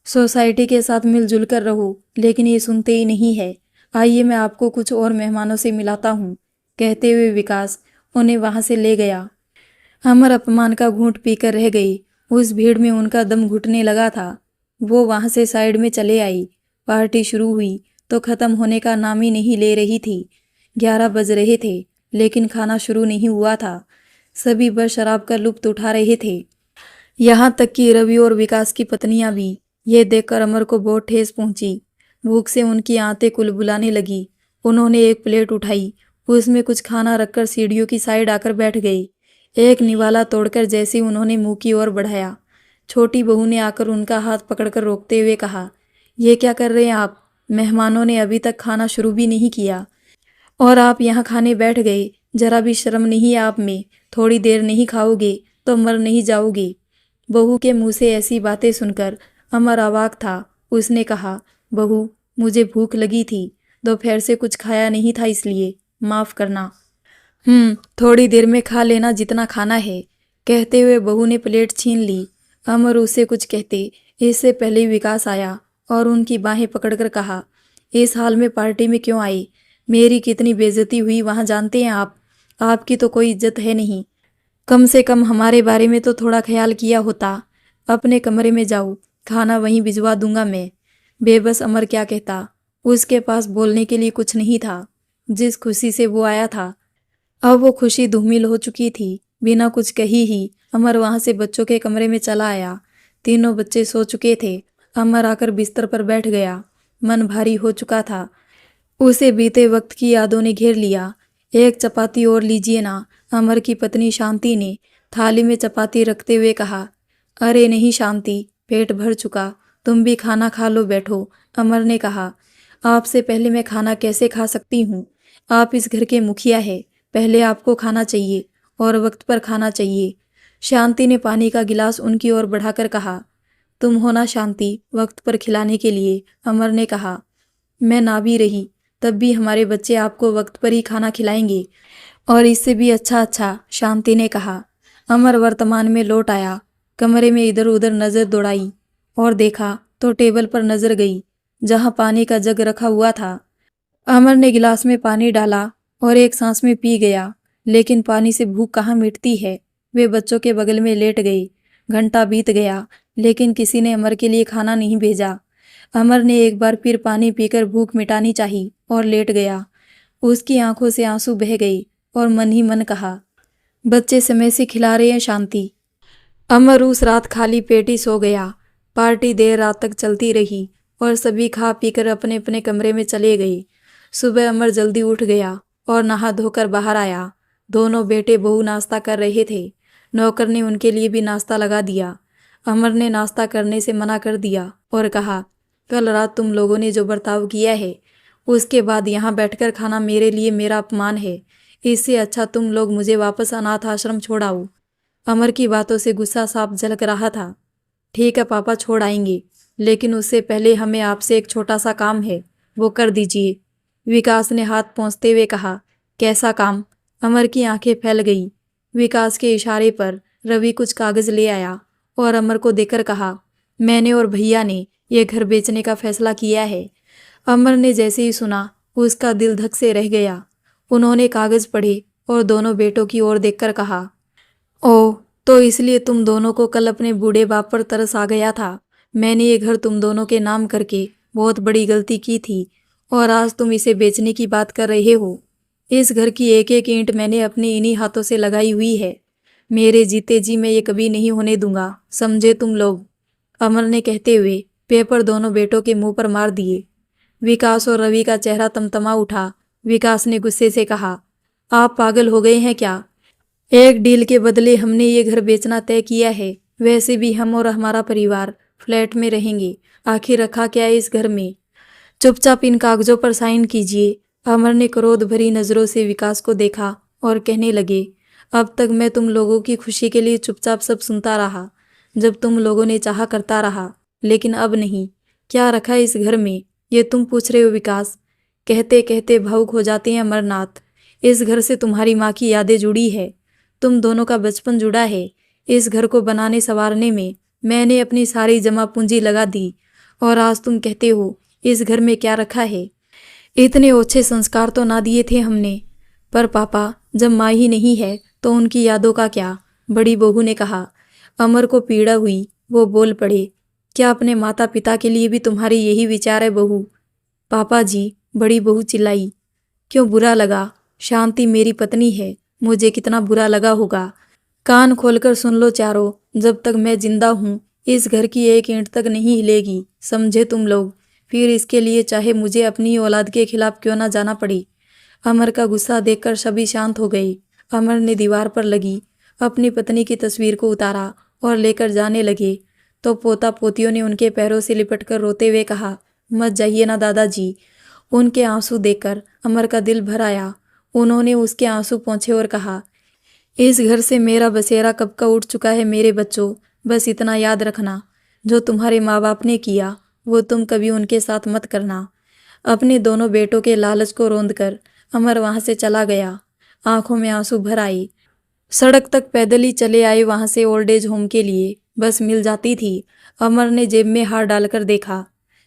सोसाइटी के साथ मिलजुल कर रहो, लेकिन ये सुनते ही नहीं है। आइए मैं आपको कुछ और मेहमानों से मिलाता हूँ, कहते हुए विकास उन्हें वहाँ से ले गया। अमर अपमान का घूंट पीकर रह गई। उस भीड़ में उनका दम घुटने लगा था। वो वहां से साइड में चले आई। पार्टी शुरू हुई तो खत्म होने का नाम ही नहीं ले रही थी। 11 बज रहे थे लेकिन खाना शुरू नहीं हुआ था। सभी बस शराब का लुत्फ उठा रहे थे। यहाँ तक कि रवि और विकास की पत्नियां भी। ये देखकर अमर को बहुत ठेस पहुंची। भूख से उनकी आंतें कुलबुलाने लगी। उन्होंने एक प्लेट उठाई, उसमें कुछ खाना रखकर सीढ़ियों की साइड आकर बैठ गई। एक निवाला तोड़कर जैसे उन्होंने मुंह की ओर बढ़ाया, छोटी बहू ने आकर उनका हाथ पकड़कर रोकते हुए कहा, ये क्या कर रहे हैं आप? मेहमानों ने अभी तक खाना शुरू भी नहीं किया और आप यहाँ खाने बैठ गए। जरा भी शर्म नहीं है आप में? थोड़ी देर नहीं खाओगे तो मर नहीं जाओगे? बहू के मुंह से ऐसी बातें सुनकर अमर अवाक था। उसने कहा, बहू मुझे भूख लगी थी, दोपहर से कुछ खाया नहीं था इसलिए माफ करना। थोड़ी देर में खा लेना जितना खाना है। कहते हुए बहू ने प्लेट छीन ली। अमर उसे कुछ कहते इससे पहले विकास आया और उनकी बाहें पकड़कर कहा, इस हाल में पार्टी में क्यों आई? मेरी कितनी बेइज्जती हुई वहां जानते हैं आप? आपकी तो कोई इज्जत है नहीं। कम से कम हमारे बारे में तो थोड़ा ख्याल किया होता। अपने कमरे में जाओ, खाना वहीं भिजवा दूंगा मैं। बेबस अमर क्या कहता। उसके पास बोलने के लिए कुछ नहीं था। जिस खुशी से वो आया था अब वो खुशी धूमिल हो चुकी थी। बिना कुछ कही ही अमर वहां से बच्चों के कमरे में चला आया। तीनों बच्चे सो चुके थे। अमर आकर बिस्तर पर बैठ गया। मन भारी हो चुका था। उसे बीते वक्त की यादों ने घेर लिया। एक चपाती और लीजिए ना, अमर की पत्नी शांति ने थाली में चपाती रखते हुए कहा। अरे नहीं शांति, पेट भर चुका, तुम भी खाना खा लो, बैठो। अमर ने कहा, आपसे पहले मैं खाना कैसे खा सकती हूँ? आप इस घर के मुखिया है, पहले आपको खाना चाहिए और वक्त पर खाना चाहिए। शांति ने पानी का गिलास उनकी ओर बढ़ाकर कहा। तुम हो ना शांति, वक्त पर खिलाने के लिए? अमर ने कहा। मैं ना भी रही तब भी हमारे बच्चे आपको वक्त पर ही खाना खिलाएंगे और इससे भी अच्छा, शांति ने कहा। अमर वर्तमान में लौट आया। कमरे में इधर उधर नजर दौड़ाई और देखा तो टेबल पर नजर गई जहां पानी का जग रखा हुआ था। अमर ने गिलास में पानी डाला और एक सांस में पी गया। लेकिन पानी से भूख कहाँ मिटती है। वे बच्चों के बगल में लेट गए। घंटा बीत गया लेकिन किसी ने अमर के लिए खाना नहीं भेजा। अमर ने एक बार फिर पानी पीकर भूख मिटानी चाही और लेट गया। उसकी आंखों से आंसू बह गए और मन ही मन कहा, बच्चे समय से खिला रहे हैं शांति। अमर उस रात खाली पेट ही सो गया। पार्टी देर रात तक चलती रही और सभी खा पीकर अपने अपने कमरे में चले गए। सुबह अमर जल्दी उठ गया और नहा धोकर बाहर आया। दोनों बेटे बहू नाश्ता कर रहे थे। नौकर ने उनके लिए भी नाश्ता लगा दिया। अमर ने नाश्ता करने से मना कर दिया और कहा, कल रात तुम लोगों ने जो बर्ताव किया है उसके बाद यहाँ बैठकर खाना मेरे लिए मेरा अपमान है। इससे अच्छा तुम लोग मुझे वापस अनाथ आश्रम छोड़ाओ। अमर की बातों से गुस्सा साफ झलक रहा था। ठीक है पापा, छोड़ आएंगे, लेकिन उससे पहले हमें आपसे एक छोटा सा काम है, वो कर दीजिए। विकास ने हाथ पोंछते हुए कहा। कैसा काम? अमर की आंखें फैल गई। विकास के इशारे पर रवि कुछ कागज ले आया और अमर को देकर कहा, मैंने और भैया ने यह घर बेचने का फैसला किया है। अमर ने जैसे ही सुना उसका दिल धक से रह गया। उन्होंने कागज पढ़े और दोनों बेटों की ओर देखकर कहा, ओह, तो इसलिए तुम दोनों को कल अपने बूढ़े बाप पर तरस आ गया था। मैंने ये घर तुम दोनों के नाम करके बहुत बड़ी गलती की थी और आज तुम इसे बेचने की बात कर रहे हो। इस घर की एक एक ईंट मैंने अपने इन्हीं हाथों से लगाई हुई है। मेरे जीते जी मैं ये कभी नहीं होने दूंगा, समझे तुम लोग? अमर ने कहते हुए पेपर दोनों बेटों के मुंह पर मार दिए। विकास और रवि का चेहरा तमतमा उठा। विकास ने गुस्से से कहा, आप पागल हो गए हैं क्या? एक डील के बदले हमने ये घर बेचना तय किया है। वैसे भी हम और हमारा परिवार फ्लैट में रहेंगे, आखिर रखा क्या है इस घर में? चुपचाप इन कागजों पर साइन कीजिए। अमर ने क्रोध भरी नजरों से विकास को देखा और कहने लगे, अब तक मैं तुम लोगों की खुशी के लिए चुपचाप सब सुनता रहा, जब तुम लोगों ने चाहा करता रहा, लेकिन अब नहीं। क्या रखा इस घर में ये तुम पूछ रहे हो विकास? कहते कहते भावुक हो जाते हैं अमरनाथ। इस घर से तुम्हारी माँ की यादें जुड़ी है, तुम दोनों का बचपन जुड़ा है। इस घर को बनाने संवारने में मैंने अपनी सारी जमा पूंजी लगा दी और आज तुम कहते हो इस घर में क्या रखा है? इतने ओछे संस्कार तो ना दिए थे हमने। पर पापा, जब माँ ही नहीं है तो उनकी यादों का क्या? बड़ी बहू ने कहा। अमर को पीड़ा हुई। वो बोल पड़े, क्या अपने माता पिता के लिए भी तुम्हारे यही विचार है बहू? पापा जी, बड़ी बहू चिल्लाई। क्यों बुरा लगा? शांति मेरी पत्नी है, मुझे कितना बुरा लगा होगा। कान खोलकर सुन लो चारों, जब तक मैं जिंदा हूँ इस घर की एक ईंट तक नहीं हिलेगी, समझे तुम लोग? फिर इसके लिए चाहे मुझे अपनी औलाद के खिलाफ क्यों ना जाना पड़े। अमर का गुस्सा देखकर सभी शांत हो गए। अमर ने दीवार पर लगी अपनी पत्नी की तस्वीर को उतारा और लेकर जाने लगे तो पोता पोतियों ने उनके पैरों से लिपटकर रोते हुए कहा, मत जाइए ना दादाजी। उनके आंसू देखकर अमर का दिल भर आया। उन्होंने उसके आंसू पोंछे और कहा, इस घर से मेरा बसेरा कब का उठ चुका है मेरे बच्चों। बस इतना याद रखना, जो तुम्हारे माँ बाप ने किया वो तुम कभी उनके साथ मत करना। अपने दोनों बेटों के लालच को रौंदकर अमर वहां से चला गया। आंखों में आंसू भर आए। सड़क तक पैदल ही चले आए वहां से ओल्ड एज होम के लिए। बस मिल जाती थी। अमर ने जेब में हाथ डालकर देखा,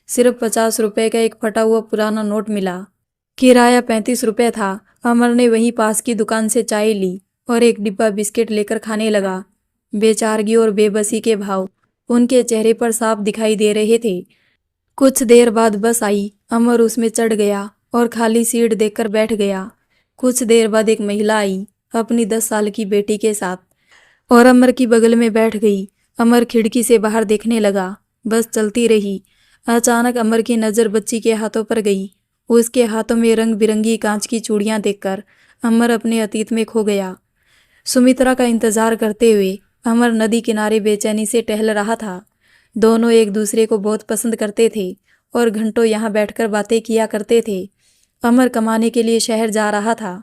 सिर्फ 50 रुपए का एक फटा हुआ पुराना नोट मिला। किराया 35 रुपए था। अमर ने वहीं पास की दुकान से चाय ली और एक डिब्बा बिस्किट लेकर खाने लगा। बेचारगी और बेबसी के भाव उनके चेहरे पर साफ दिखाई दे रहे थे। कुछ देर बाद बस आई। अमर उसमें चढ़ गया और खाली सीट देखकर बैठ गया। कुछ देर बाद एक महिला आई अपनी 10 साल की बेटी के साथ और अमर की बगल में बैठ गई। अमर खिड़की से बाहर देखने लगा। बस चलती रही। अचानक अमर की नज़र बच्ची के हाथों पर गई। उसके हाथों में रंग बिरंगी कांच की चूड़ियां देखकर अमर अपने अतीत में खो गया। सुमित्रा का इंतजार करते हुए अमर नदी किनारे बेचैनी से टहल रहा था। दोनों एक दूसरे को बहुत पसंद करते थे और घंटों यहाँ बैठकर बातें किया करते थे। अमर कमाने के लिए शहर जा रहा था।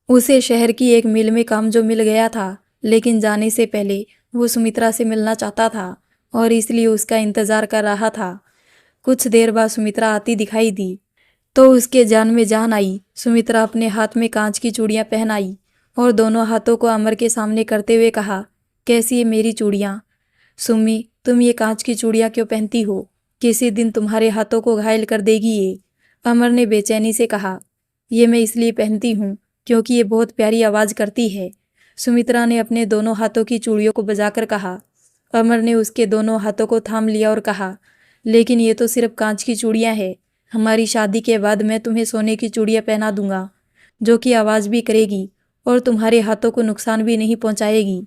उसे शहर की एक मिल में काम जो मिल गया था, लेकिन जाने से पहले वो सुमित्रा से मिलना चाहता था और इसलिए उसका इंतजार कर रहा था। कुछ देर बाद सुमित्रा आती दिखाई दी तो उसके जान में जान आई। सुमित्रा अपने हाथ में कांच की चूड़ियां पहन आई और दोनों हाथों को अमर के सामने करते हुए कहा, कैसी है मेरी चूड़ियां? सुम्मी, तुम ये कांच की चूड़ियां क्यों पहनती हो? किसी दिन तुम्हारे हाथों को घायल कर देगी ये। अमर ने बेचैनी से कहा, ये मैं इसलिए पहनती हूँ क्योंकि ये बहुत प्यारी आवाज़ करती है। सुमित्रा ने अपने दोनों हाथों की चूड़ियों को बजाकर कहा। अमर ने उसके दोनों हाथों को थाम लिया और कहा, लेकिन ये तो सिर्फ कांच की चूड़ियां हैं। हमारी शादी के बाद मैं तुम्हें सोने की चूड़ियां पहना दूंगा, जो कि आवाज़ भी करेगी और तुम्हारे हाथों को नुकसान भी नहीं पहुंचाएगी।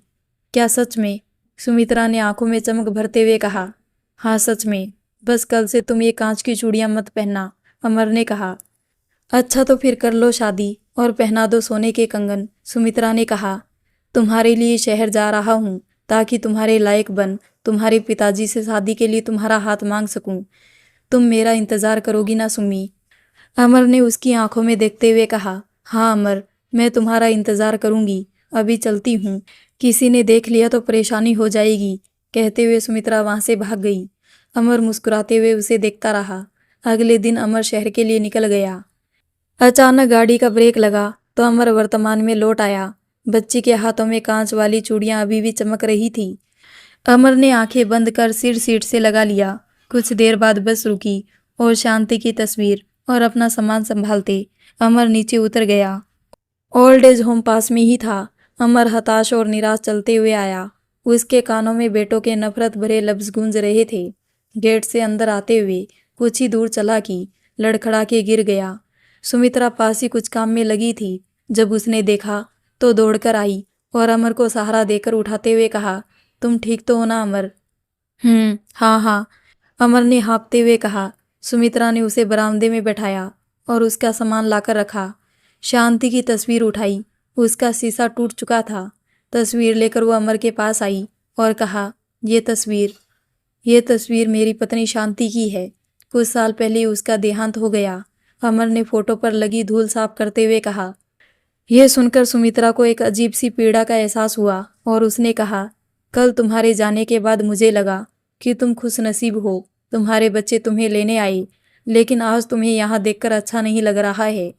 क्या सच में? सुमित्रा ने आंखों में चमक भरते हुए कहा, हाँ सच में। बस कल से तुम ये कांच की चूड़ियां मत पहनना, अमर ने कहा। अच्छा तो फिर कर लो शादी और पहना दो सोने के कंगन, सुमित्रा ने कहा। तुम्हारे लिए शहर जा रहा हूँ ताकि तुम्हारे लायक बन तुम्हारे पिताजी से शादी के लिए तुम्हारा हाथ मांग सकूं। तुम मेरा इंतजार करोगी ना सुम्मी? अमर ने उसकी आंखों में देखते हुए कहा, हाँ अमर, मैं तुम्हारा इंतजार करूंगी। अभी चलती हूँ, किसी ने देख लिया तो परेशानी हो जाएगी। कहते हुए सुमित्रा वहां से भाग गई। अमर मुस्कुराते हुए उसे देखता रहा। अगले दिन अमर शहर के लिए निकल गया। अचानक गाड़ी का ब्रेक लगा तो अमर वर्तमान में लौट आया। बच्ची के हाथों में कांच वाली चूड़ियां अभी भी चमक रही थी। अमर ने आंखें बंद कर सिर सीट से लगा लिया। कुछ देर बाद बस रुकी और शांति की तस्वीर और अपना सामान संभालते अमर नीचे उतर गया। ओल्ड एज होम पास में ही था। अमर हताश और निराश चलते हुए आया। उसके कानों में बेटों के नफरत भरे लफ्ज गूंज रहे थे। गेट से अंदर आते हुए कुछ ही दूर चला कि लड़खड़ा के गिर गया। सुमित्रा पास ही कुछ काम में लगी थी। जब उसने देखा तो दौड़कर आई और अमर को सहारा देकर उठाते हुए कहा, तुम ठीक तो हो ना अमर? हाँ हाँ, अमर ने हाँफते हुए कहा। सुमित्रा ने उसे बरामदे में बैठाया और उसका सामान लाकर रखा। शांति की तस्वीर उठाई। उसका शीशा टूट चुका था। तस्वीर लेकर वो अमर के पास आई और कहा, ये तस्वीर मेरी पत्नी शांति की है। कुछ साल पहले उसका देहांत हो गया। अमर ने फोटो पर लगी धूल साफ करते हुए कहा। यह सुनकर सुमित्रा को एक अजीब सी पीड़ा का एहसास हुआ और उसने कहा, कल तुम्हारे जाने के बाद मुझे लगा कि तुम खुशनसीब हो। तुम्हारे बच्चे तुम्हें लेने आए, लेकिन आज तुम्हें यहाँ देखकर अच्छा नहीं लग रहा है।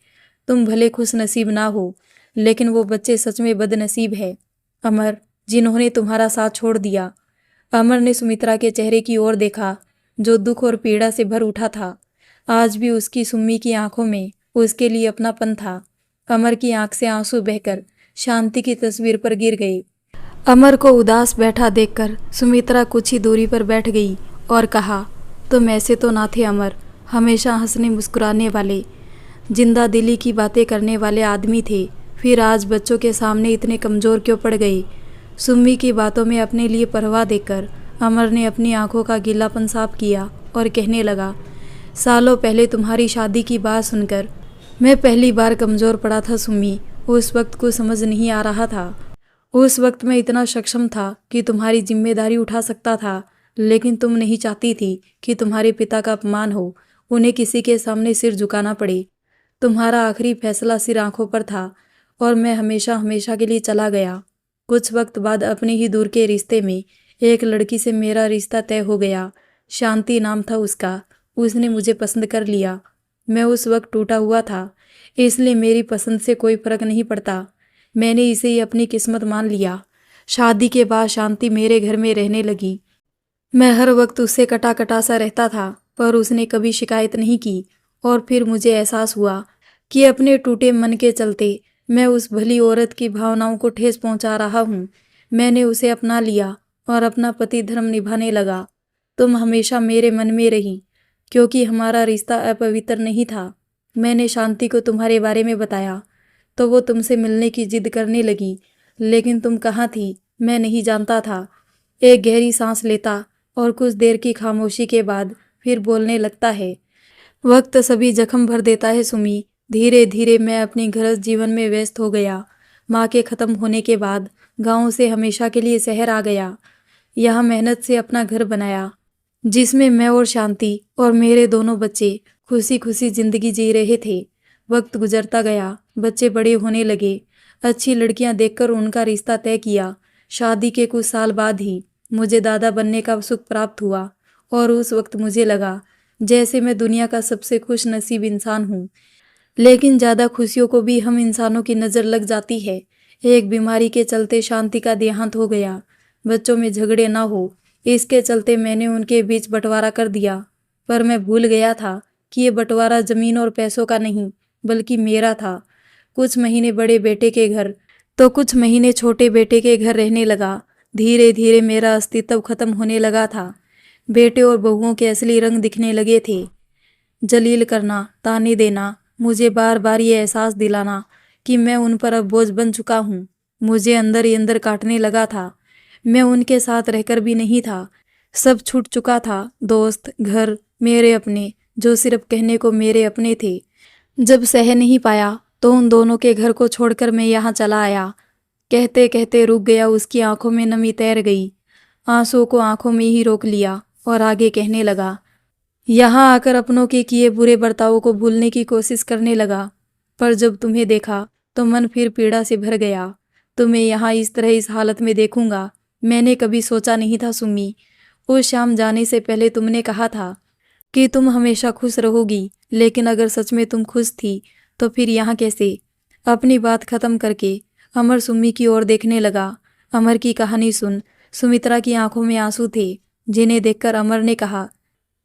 तुम भले खुशनसीब ना हो, लेकिन वो बच्चे सच में बदनसीब है अमर, जिन्होंने तुम्हारा साथ छोड़ दिया। अमर ने सुमित्रा के चेहरे की ओर देखा, जो दुख और पीड़ा से भर उठा था। आज भी उसकी सुम्मी की आंखों में उसके लिए अपनापन था। अमर की आंख से आंसू बहकर शांति की तस्वीर पर गिर गए। अमर को उदास बैठा देखकर सुमित्रा कुछ ही दूरी पर बैठ गई और कहा, तुम ऐसे तो ना थे अमर, हमेशा हंसने मुस्कुराने वाले, जिंदा दिली की बातें करने वाले आदमी थे, फिर आज बच्चों के सामने इतने कमज़ोर क्यों पड़ गए। सुम्मी की बातों में अपने लिए परवाह देकर अमर ने अपनी आंखों का गीलापन साफ किया और कहने लगा, सालों पहले तुम्हारी शादी की बात सुनकर मैं पहली बार कमज़ोर पड़ा था सुम्मी। उस वक्त को समझ नहीं आ रहा था। उस वक्त मैं इतना सक्षम था कि तुम्हारी जिम्मेदारी उठा सकता था, लेकिन तुम नहीं चाहती थी कि तुम्हारे पिता का अपमान हो, उन्हें किसी के सामने सिर झुकाना पड़े। तुम्हारा आखिरी फैसला सिर आंखों पर था और मैं हमेशा हमेशा के लिए चला गया। कुछ वक्त बाद अपने ही दूर के रिश्ते में एक लड़की से मेरा रिश्ता तय हो गया। शांति नाम था उसका। उसने मुझे पसंद कर लिया। मैं उस वक्त टूटा हुआ था, इसलिए मेरी पसंद से कोई फर्क नहीं पड़ता। मैंने इसे ही अपनी किस्मत मान लिया। शादी के बाद शांति मेरे घर में रहने लगी। मैं हर वक्त उससे कटा कटा सा रहता था, पर उसने कभी शिकायत नहीं की। और फिर मुझे एहसास हुआ कि अपने टूटे मन के चलते मैं उस भली औरत की भावनाओं को ठेस पहुंचा रहा हूं। मैंने उसे अपना लिया और अपना पति धर्म निभाने लगा। तुम हमेशा मेरे मन में रही, क्योंकि हमारा रिश्ता अपवित्र नहीं था। मैंने शांति को तुम्हारे बारे में बताया तो वो तुमसे मिलने की जिद करने लगी, लेकिन तुम कहाँ थी मैं नहीं जानता था। एक गहरी सांस लेता और कुछ देर की खामोशी के बाद फिर बोलने लगता है, वक्त सभी जख्म भर देता है सुमी। धीरे धीरे मैं अपनी गृहस्थ जीवन में व्यस्त हो गया। माँ के ख़त्म होने के बाद गांव से हमेशा के लिए शहर आ गया। यहाँ मेहनत से अपना घर बनाया, जिसमें मैं और शांति और मेरे दोनों बच्चे खुशी खुशी जिंदगी जी रहे थे। वक्त गुजरता गया, बच्चे बड़े होने लगे। अच्छी लड़कियां देखकर उनका रिश्ता तय किया। शादी के कुछ साल बाद ही मुझे दादा बनने का सुख प्राप्त हुआ और उस वक्त मुझे लगा जैसे मैं दुनिया का सबसे खुश नसीब इंसान हूँ। लेकिन ज़्यादा खुशियों को भी हम इंसानों की नज़र लग जाती है। एक बीमारी के चलते शांति का देहांत हो गया। बच्चों में झगड़े ना हो, इसके चलते मैंने उनके बीच बंटवारा कर दिया। पर मैं भूल गया था कि ये बंटवारा ज़मीन और पैसों का नहीं, बल्कि मेरा था। कुछ महीने बड़े बेटे के घर तो कुछ महीने छोटे बेटे के घर रहने लगा। धीरे धीरे मेरा अस्तित्व खत्म होने लगा था। बेटे और बहुओं के असली रंग दिखने लगे थे। जलील करना, ताने देना, मुझे बार बार ये एहसास दिलाना कि मैं उन पर अब बोझ बन चुका हूँ, मुझे अंदर ही अंदर काटने लगा था। मैं उनके साथ रहकर भी नहीं था। सब छूट चुका था। दोस्त, घर, मेरे अपने, जो सिर्फ कहने को मेरे अपने थे। जब सह नहीं पाया तो उन दोनों के घर को छोड़कर मैं यहाँ चला आया। कहते कहते रुक गया, उसकी आंखों में नमी तैर गई। आंसू को आंखों में ही रोक लिया और आगे कहने लगा, यहाँ आकर अपनों के किए बुरे बर्तावों को भूलने की कोशिश करने लगा, पर जब तुम्हें देखा तो मन फिर पीड़ा से भर गया। तुम्हें यहाँ इस तरह इस हालत में देखूंगा मैंने कभी सोचा नहीं था सुम्मी। उस शाम जाने से पहले तुमने कहा था कि तुम हमेशा खुश रहोगी, लेकिन अगर सच में तुम खुश थी तो फिर यहाँ कैसे। अपनी बात खत्म करके अमर सुम्मी की ओर देखने लगा। अमर की कहानी सुन सुमित्रा की आंखों में आंसू थे, जिन्हें देखकर अमर ने कहा,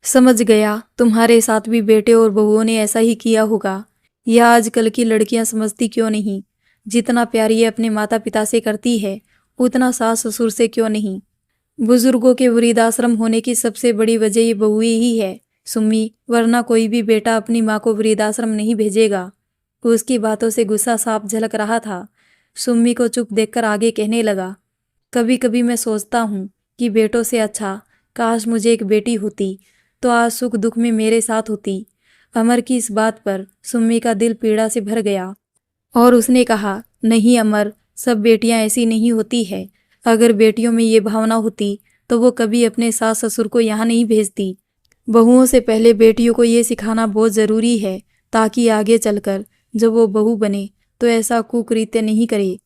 समझ गया, तुम्हारे साथ भी बेटे और बहुओं ने ऐसा ही किया होगा। यह आजकल की लड़कियां समझती क्यों नहीं। जितना प्यार ये अपने माता पिता से करती है, उतना सास ससुर से क्यों नहीं। बुजुर्गों के वृद्धाश्रम होने की सबसे बड़ी वजह ये बहुएं ही है सुम्मी, वरना कोई भी बेटा अपनी माँ को वृद्धाश्रम नहीं भेजेगा। उसकी बातों से गुस्सा साफ झलक रहा था। सुम्मी को चुप देखकर आगे कहने लगा, कभी कभी मैं सोचता हूँ कि बेटों से अच्छा काश मुझे एक बेटी होती, तो आज सुख दुख में मेरे साथ होती। अमर की इस बात पर सुम्मी का दिल पीड़ा से भर गया और उसने कहा, नहीं अमर, सब बेटियां ऐसी नहीं होती है। अगर बेटियों में ये भावना होती तो वो कभी अपने सास ससुर को यहाँ नहीं भेजती। बहुओं से पहले बेटियों को ये सिखाना बहुत ज़रूरी है, ताकि आगे चलकर जब वो बहू बने तो ऐसा कुकृत्य नहीं करे।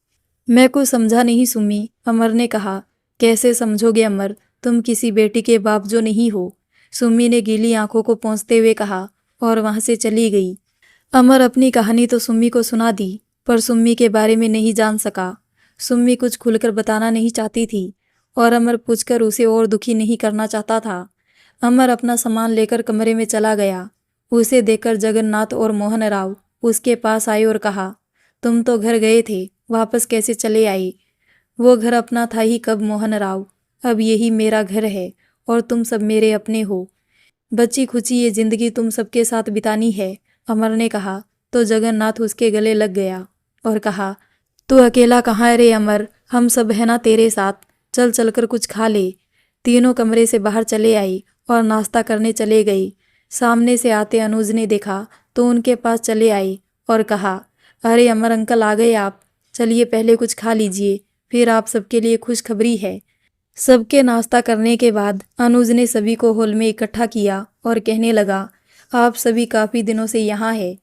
मैं कुछ समझा नहीं सुम्मी, अमर ने कहा। कैसे समझोगे अमर, तुम किसी बेटी के बाप जो नहीं हो। सुम्मी ने गीली आंखों को पोंछते हुए कहा और वहां से चली गई। अमर अपनी कहानी तो सुम्मी को सुना दी, पर सुम्मी के बारे में नहीं जान सका। सुम्मी कुछ खुलकर बताना नहीं चाहती थी और अमर पूछकर उसे और दुखी नहीं करना चाहता था। अमर अपना सामान लेकर कमरे में चला गया। उसे देखकर जगन्नाथ और मोहन राव उसके पास आए और कहा, तुम तो घर गए थे, वापस कैसे चले आए। वो घर अपना था ही कब मोहन राव, अब यही मेरा घर है और तुम सब मेरे अपने हो। बच्ची खुची ये जिंदगी तुम सबके साथ बितानी है, अमर ने कहा तो जगन्नाथ उसके गले लग गया और कहा, तू अकेला कहाँ है रे अमर, हम सब है ना तेरे साथ, चल चल कर कुछ खा ले। तीनों कमरे से बाहर चले आई और नाश्ता करने चले गई। सामने से आते अनुज ने देखा तो उनके पास चले आई और कहा, अरे अमर अंकल आ गए आप, चलिए पहले कुछ खा लीजिए, फिर आप सबके लिए खुशखबरी है। सबके नाश्ता करने के बाद अनुज ने सभी को हॉल में इकट्ठा किया और कहने लगा, आप सभी काफ़ी दिनों से यहाँ है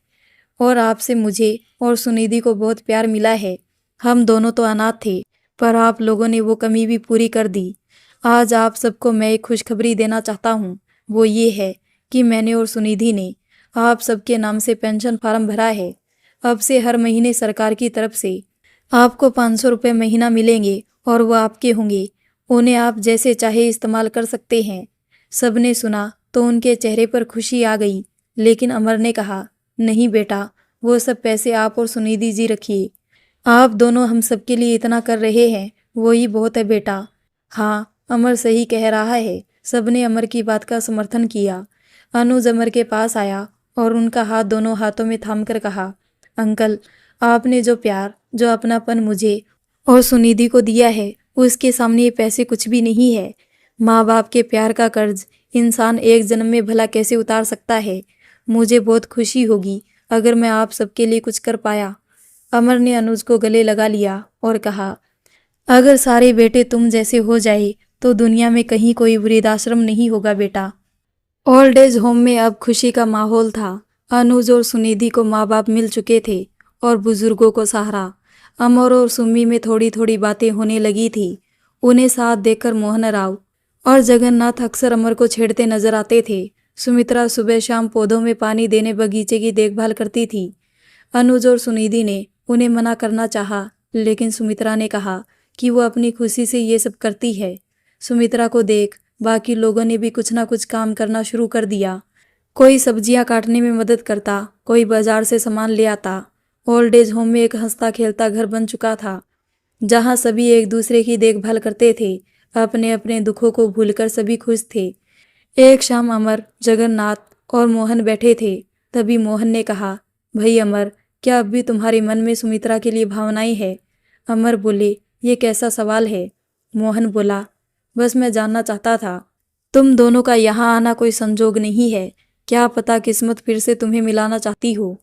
और आपसे मुझे और सुनिधि को बहुत प्यार मिला है। हम दोनों तो अनाथ थे, पर आप लोगों ने वो कमी भी पूरी कर दी। आज आप सबको मैं एक खुशखबरी देना चाहता हूँ, वो ये है कि मैंने और सुनिधि ने आप सबके नाम से पेंशन फार्म भरा है। अब से हर महीने सरकार की तरफ से आपको 500 रुपये महीना मिलेंगे और वो आपके होंगे। उन्हें आप जैसे चाहे इस्तेमाल कर सकते हैं। सबने सुना तो उनके चेहरे पर खुशी आ गई, लेकिन अमर ने कहा, नहीं बेटा, वो सब पैसे आप और सुनिधि जी रखिए। आप दोनों हम सबके लिए इतना कर रहे हैं, वो ही बहुत है बेटा। हाँ, अमर सही कह रहा है, सबने अमर की बात का समर्थन किया। अनुज अमर के पास आया और उनका हाथ दोनों हाथों में थाम कर कहा, अंकल, आपने जो प्यार, जो अपनापन मुझे और सुनिधि को दिया है, उसके सामने ये पैसे कुछ भी नहीं है। माँ बाप के प्यार का कर्ज इंसान एक जन्म में भला कैसे उतार सकता है। मुझे बहुत खुशी होगी अगर मैं आप सबके लिए कुछ कर पाया। अमर ने अनुज को गले लगा लिया और कहा, अगर सारे बेटे तुम जैसे हो जाए तो दुनिया में कहीं कोई वृद्धाश्रम नहीं होगा बेटा। ओल्ड एज होम में अब खुशी का माहौल था। अनुज और सुनिधि को माँ बाप मिल चुके थे और बुजुर्गों को सहारा। अमर और सुम्मी में थोड़ी थोड़ी बातें होने लगी थी। उन्हें साथ देखकर मोहन राव और जगन्नाथ अक्सर अमर को छेड़ते नजर आते थे। सुमित्रा सुबह शाम पौधों में पानी देने, बगीचे की देखभाल करती थी। अनुज और सुनिधि ने उन्हें मना करना चाहा, लेकिन सुमित्रा ने कहा कि वो अपनी खुशी से ये सब करती है। सुमित्रा को देख बाकी लोगों ने भी कुछ ना कुछ काम करना शुरू कर दिया। कोई सब्जियां काटने में मदद करता, कोई बाजार से सामान ले आता। ओल्ड एज होम में एक हंसता खेलता घर बन चुका था, जहां सभी एक दूसरे की देखभाल करते थे। अपने अपने दुखों को भूलकर सभी खुश थे। एक शाम अमर, जगन्नाथ और मोहन बैठे थे। तभी मोहन ने कहा, भाई अमर, क्या अब भी तुम्हारे मन में सुमित्रा के लिए भावनाएं है? अमर बोले, ये कैसा सवाल है? मोहन बोला, बस मैं जानना चाहता था। तुम दोनों का यहाँ आना कोई संजोग नहीं है, क्या पता किस्मत फिर से तुम्हें मिलाना चाहती हो।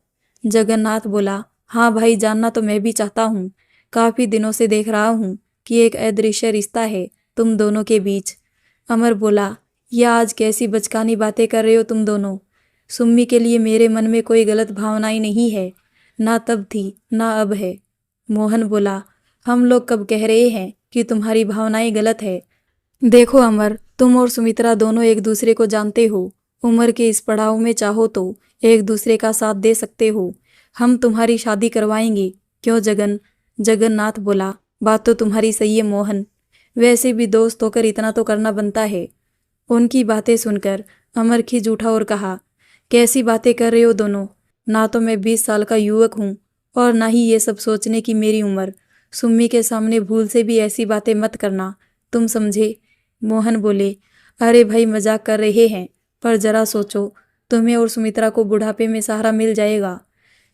जगन्नाथ बोला, हाँ भाई, जानना तो मैं भी चाहता हूँ। काफ़ी दिनों से देख रहा हूँ कि एक अदृश्य रिश्ता है तुम दोनों के बीच। अमर बोला, यह आज कैसी बचकानी बातें कर रहे हो तुम दोनों। सुम्मी के लिए मेरे मन में कोई गलत भावनाएं नहीं है, ना तब थी ना अब है। मोहन बोला, हम लोग कब कह रहे हैं कि तुम्हारी भावनाएं गलत है। देखो अमर, तुम और सुमित्रा दोनों एक दूसरे को जानते हो। उम्र के इस पड़ाव में चाहो तो एक दूसरे का साथ दे सकते हो। हम तुम्हारी शादी करवाएंगे, क्यों जगन्नाथ बोला, बात तो तुम्हारी सही है मोहन, वैसे भी दोस्त होकर इतना तो करना बनता है। उनकी बातें सुनकर अमर खिंच उठा और कहा, कैसी बातें कर रहे हो दोनों, ना तो मैं 20 साल का युवक हूँ और ना ही ये सब सोचने की मेरी उम्र। सुम्मी के सामने भूल से भी ऐसी बातें मत करना, तुम समझे। मोहन बोले, अरे भाई, मजाक कर रहे हैं, पर जरा सोचो, तुम्हें और सुमित्रा को बुढ़ापे में सहारा मिल जाएगा।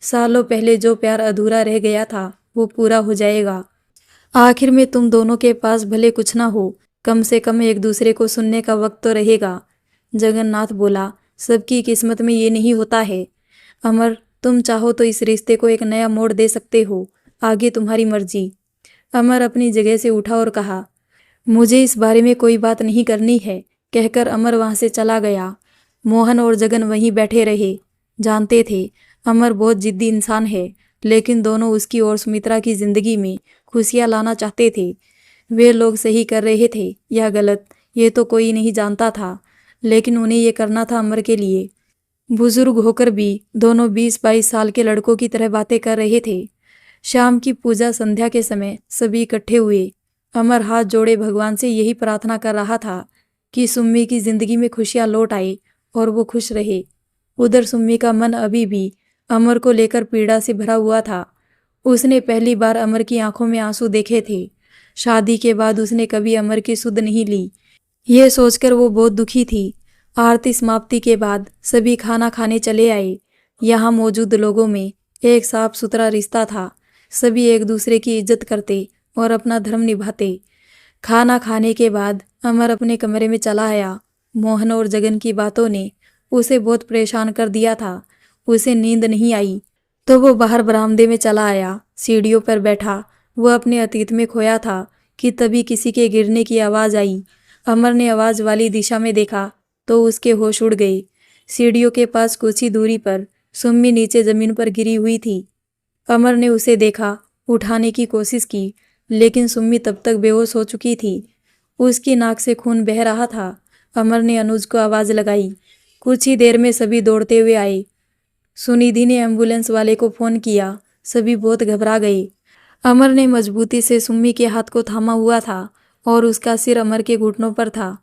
सालों पहले जो प्यार अधूरा रह गया था वो पूरा हो जाएगा। आखिर में तुम दोनों के पास भले कुछ ना हो, कम से कम एक दूसरे को सुनने का वक्त तो रहेगा। जगन्नाथ बोला, सबकी किस्मत में ये नहीं होता है। अमर, तुम चाहो तो इस रिश्ते को एक नया मोड़ दे सकते हो, आगे तुम्हारी मर्जी। अमर अपनी जगह से उठा और कहा, मुझे इस बारे में कोई बात नहीं करनी है, कहकर अमर वहां से चला गया। मोहन और जगन वहीं बैठे रहे। जानते थे अमर बहुत जिद्दी इंसान है, लेकिन दोनों उसकी और सुमित्रा की जिंदगी में खुशियां लाना चाहते थे। वे लोग सही कर रहे थे या गलत, ये तो कोई नहीं जानता था, लेकिन उन्हें ये करना था अमर के लिए। बुजुर्ग होकर भी दोनों 20-22 साल के लड़कों की तरह बातें कर रहे थे। शाम की पूजा संध्या के समय सभी इकट्ठे हुए। अमर हाथ जोड़े भगवान से यही प्रार्थना कर रहा था कि सुम्मी की जिंदगी में खुशियां लौट आए और वो खुश रहे। उधर सुम्मी का मन अभी भी अमर को लेकर पीड़ा से भरा हुआ था। उसने पहली बार अमर की आंखों में आंसू देखे थे। शादी के बाद उसने कभी अमर की सुध नहीं ली। ये सोचकर वो बहुत दुखी थी। आरती समाप्ति के बाद सभी खाना खाने चले आए। यहाँ मौजूद लोगों में एक साफ सुथरा रिश्ता था। सभी एक दूसरे की इज्जत करते और अपना धर्म निभाते। खाना खाने के बाद अमर अपने कमरे में चला आया। मोहन और जगन की बातों ने उसे बहुत परेशान कर दिया था। उसे नींद नहीं आई तो वो बाहर बरामदे में चला आया। सीढ़ियों पर बैठा वो अपने अतीत में खोया था कि तभी किसी के गिरने की आवाज़ आई। अमर ने आवाज़ वाली दिशा में देखा तो उसके होश उड़ गए। सीढ़ियों के पास कुछ ही दूरी पर सुम्मी नीचे जमीन पर गिरी हुई थी। अमर ने उसे देखा, उठाने की कोशिश की, लेकिन सुम्मी तब तक बेहोश हो चुकी थी। उसकी नाक से खून बह रहा था। अमर ने अनुज को आवाज़ लगाई। कुछ ही देर में सभी दौड़ते हुए आए। सुनिधि ने एम्बुलेंस वाले को फ़ोन किया। सभी बहुत घबरा गए। अमर ने मजबूती से सुम्मी के हाथ को थामा हुआ था और उसका सिर अमर के घुटनों पर था।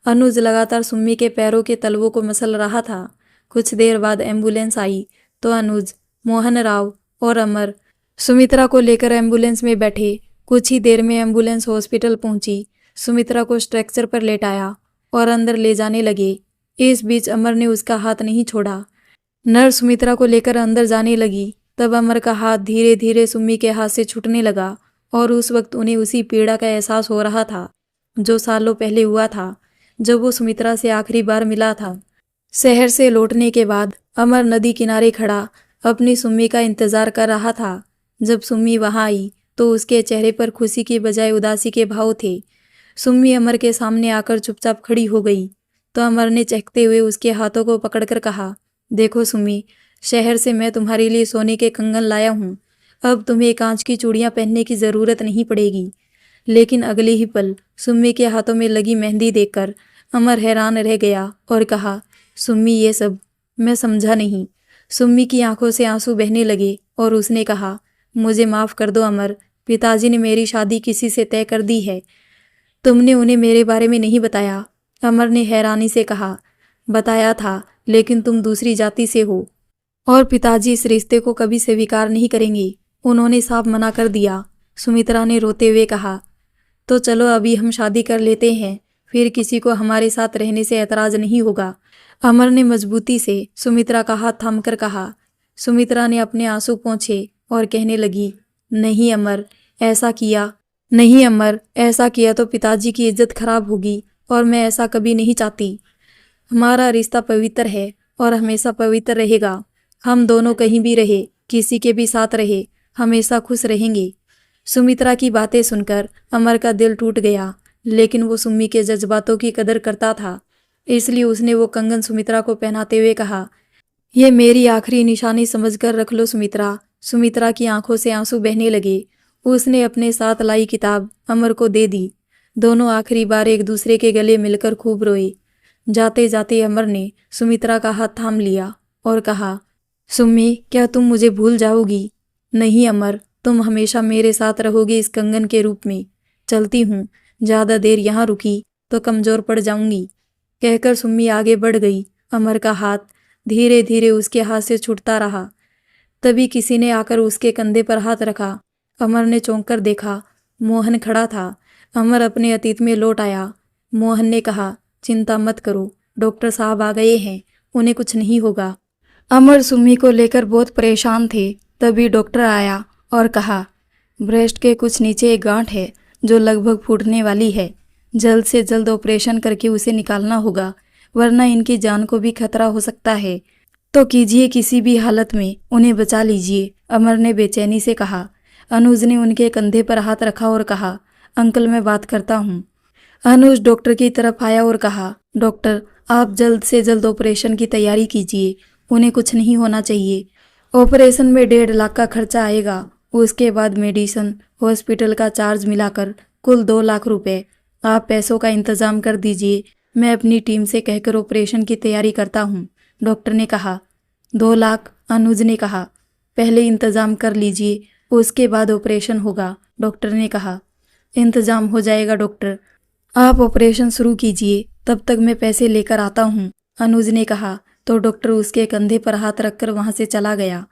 अनुज लगातार सुम्मी के पैरों के तलवों को मसल रहा था। कुछ देर बाद एम्बुलेंस आई तो अनुज, मोहन राव और अमर सुमित्रा को लेकर एम्बुलेंस में बैठे। कुछ ही देर में एम्बुलेंस हॉस्पिटल पहुंची। सुमित्रा को स्ट्रेचर पर लेटाया और अंदर ले जाने लगे। इस बीच अमर ने उसका हाथ नहीं छोड़ा। नर्स सुमित्रा को लेकर अंदर जाने लगी। तब अमर का हाथ धीरे धीरे सुम्मी के हाथ से छूटने लगा और उस वक्त उन्हें उसी पीड़ा का एहसास हो रहा था जो सालों पहले हुआ था, जब वो सुमित्रा से आखिरी बार मिला था। शहर से लौटने के बाद अमर नदी किनारे खड़ा अपनी सुम्मी का इंतजार कर रहा था। जब सुम्मी वहां आई तो उसके चेहरे पर खुशी की बजाय उदासी के भाव थे। सुम्मी अमर के सामने आकर चुपचाप खड़ी हो गई तो अमर ने चहकते हुए उसके हाथों को पकड़कर कहा, देखो सुम्मी, शहर से मैं तुम्हारे लिए सोने के कंगन लाया हूँ। अब तुम्हें कांच की चूड़ियाँ पहनने की ज़रूरत नहीं पड़ेगी। लेकिन अगले ही पल सुम्मी के हाथों में लगी मेहंदी देखकर अमर हैरान रह गया और कहा, सुम्मी ये सब मैं समझा नहीं। सुम्मी की आंखों से आंसू बहने लगे और उसने कहा, मुझे माफ़ कर दो अमर, पिताजी ने मेरी शादी किसी से तय कर दी है। तुमने उन्हें मेरे बारे में नहीं बताया। अमर ने हैरानी से कहा, बताया था, लेकिन तुम दूसरी जाति से हो और पिताजी इस रिश्ते को कभी स्वीकार नहीं करेंगे। उन्होंने साफ मना कर दिया। सुमित्रा ने रोते हुए कहा, तो चलो अभी हम शादी कर लेते हैं, फिर किसी को हमारे साथ रहने से ऐतराज नहीं होगा। अमर ने मजबूती से सुमित्रा का हाथ थामकर कहा। सुमित्रा ने अपने आंसू पोंछे और कहने लगी, नहीं अमर, ऐसा किया तो पिताजी की इज्जत खराब होगी और मैं ऐसा कभी नहीं चाहती। हमारा रिश्ता पवित्र है और हमेशा पवित्र रहेगा। हम दोनों कहीं भी रहे, किसी के भी साथ रहे, हमेशा खुश रहेंगे। सुमित्रा की बातें सुनकर अमर का दिल टूट गया, लेकिन वो सुम्मी के जज्बातों की कदर करता था, इसलिए उसने वो कंगन सुमित्रा को पहनाते हुए कहा, ये मेरी आखिरी निशानी समझकर रख लो सुमित्रा। सुमित्रा की आंखों से आंसू बहने लगे। उसने अपने साथ लाई किताब अमर को दे दी। दोनों आखिरी बार एक दूसरे के गले मिलकर खूब रोए। जाते जाते अमर ने सुमित्रा का हाथ थाम लिया और कहा, सुम्मी, क्या तुम मुझे भूल जाओगी? नहीं अमर, तुम हमेशा मेरे साथ रहोगे इस कंगन के रूप में। चलती हूँ, ज़्यादा देर यहाँ रुकी तो कमज़ोर पड़ जाऊंगी। कहकर सुम्मी आगे बढ़ गई। अमर का हाथ धीरे धीरे उसके हाथ से छूटता रहा। तभी किसी ने आकर उसके कंधे पर हाथ रखा। अमर ने चौंक कर देखा, मोहन खड़ा था। अमर अपने अतीत में लौट आया। मोहन ने कहा, चिंता मत करो, डॉक्टर साहब आ गए हैं, उन्हें कुछ नहीं होगा। अमर सुम्मी को लेकर बहुत परेशान थे। तभी डॉक्टर आया और कहा, ब्रेस्ट के कुछ नीचे एक गांठ है जो लगभग फूटने वाली है। जल्द से जल्द ऑपरेशन करके उसे निकालना होगा, वरना इनकी जान को भी खतरा हो सकता है। तो कीजिए, किसी भी हालत में उन्हें बचा लीजिए, अमर ने बेचैनी से कहा। अनुज ने उनके कंधे पर हाथ रखा और कहा, अंकल मैं बात करता हूँ। अनुज डॉक्टर की तरफ आया और कहा, डॉक्टर आप जल्द से जल्द ऑपरेशन की तैयारी कीजिए, उन्हें कुछ नहीं होना चाहिए। ऑपरेशन में 1.5 लाख का खर्चा आएगा। उसके बाद मेडिसिन, हॉस्पिटल का चार्ज मिलाकर कुल 2 लाख रुपए। आप पैसों का इंतजाम कर दीजिए, मैं अपनी टीम से कहकर ऑपरेशन की तैयारी करता हूँ, डॉक्टर ने कहा। 2 लाख? अनुज ने कहा। पहले इंतजाम कर लीजिए, उसके बाद ऑपरेशन होगा, डॉक्टर ने कहा। इंतजाम हो जाएगा डॉक्टर, आप ऑपरेशन शुरू कीजिए, तब तक मैं पैसे लेकर आता हूँ, अनुज ने कहा। तो डॉक्टर उसके कंधे पर हाथ रखकर वहाँ से चला गया।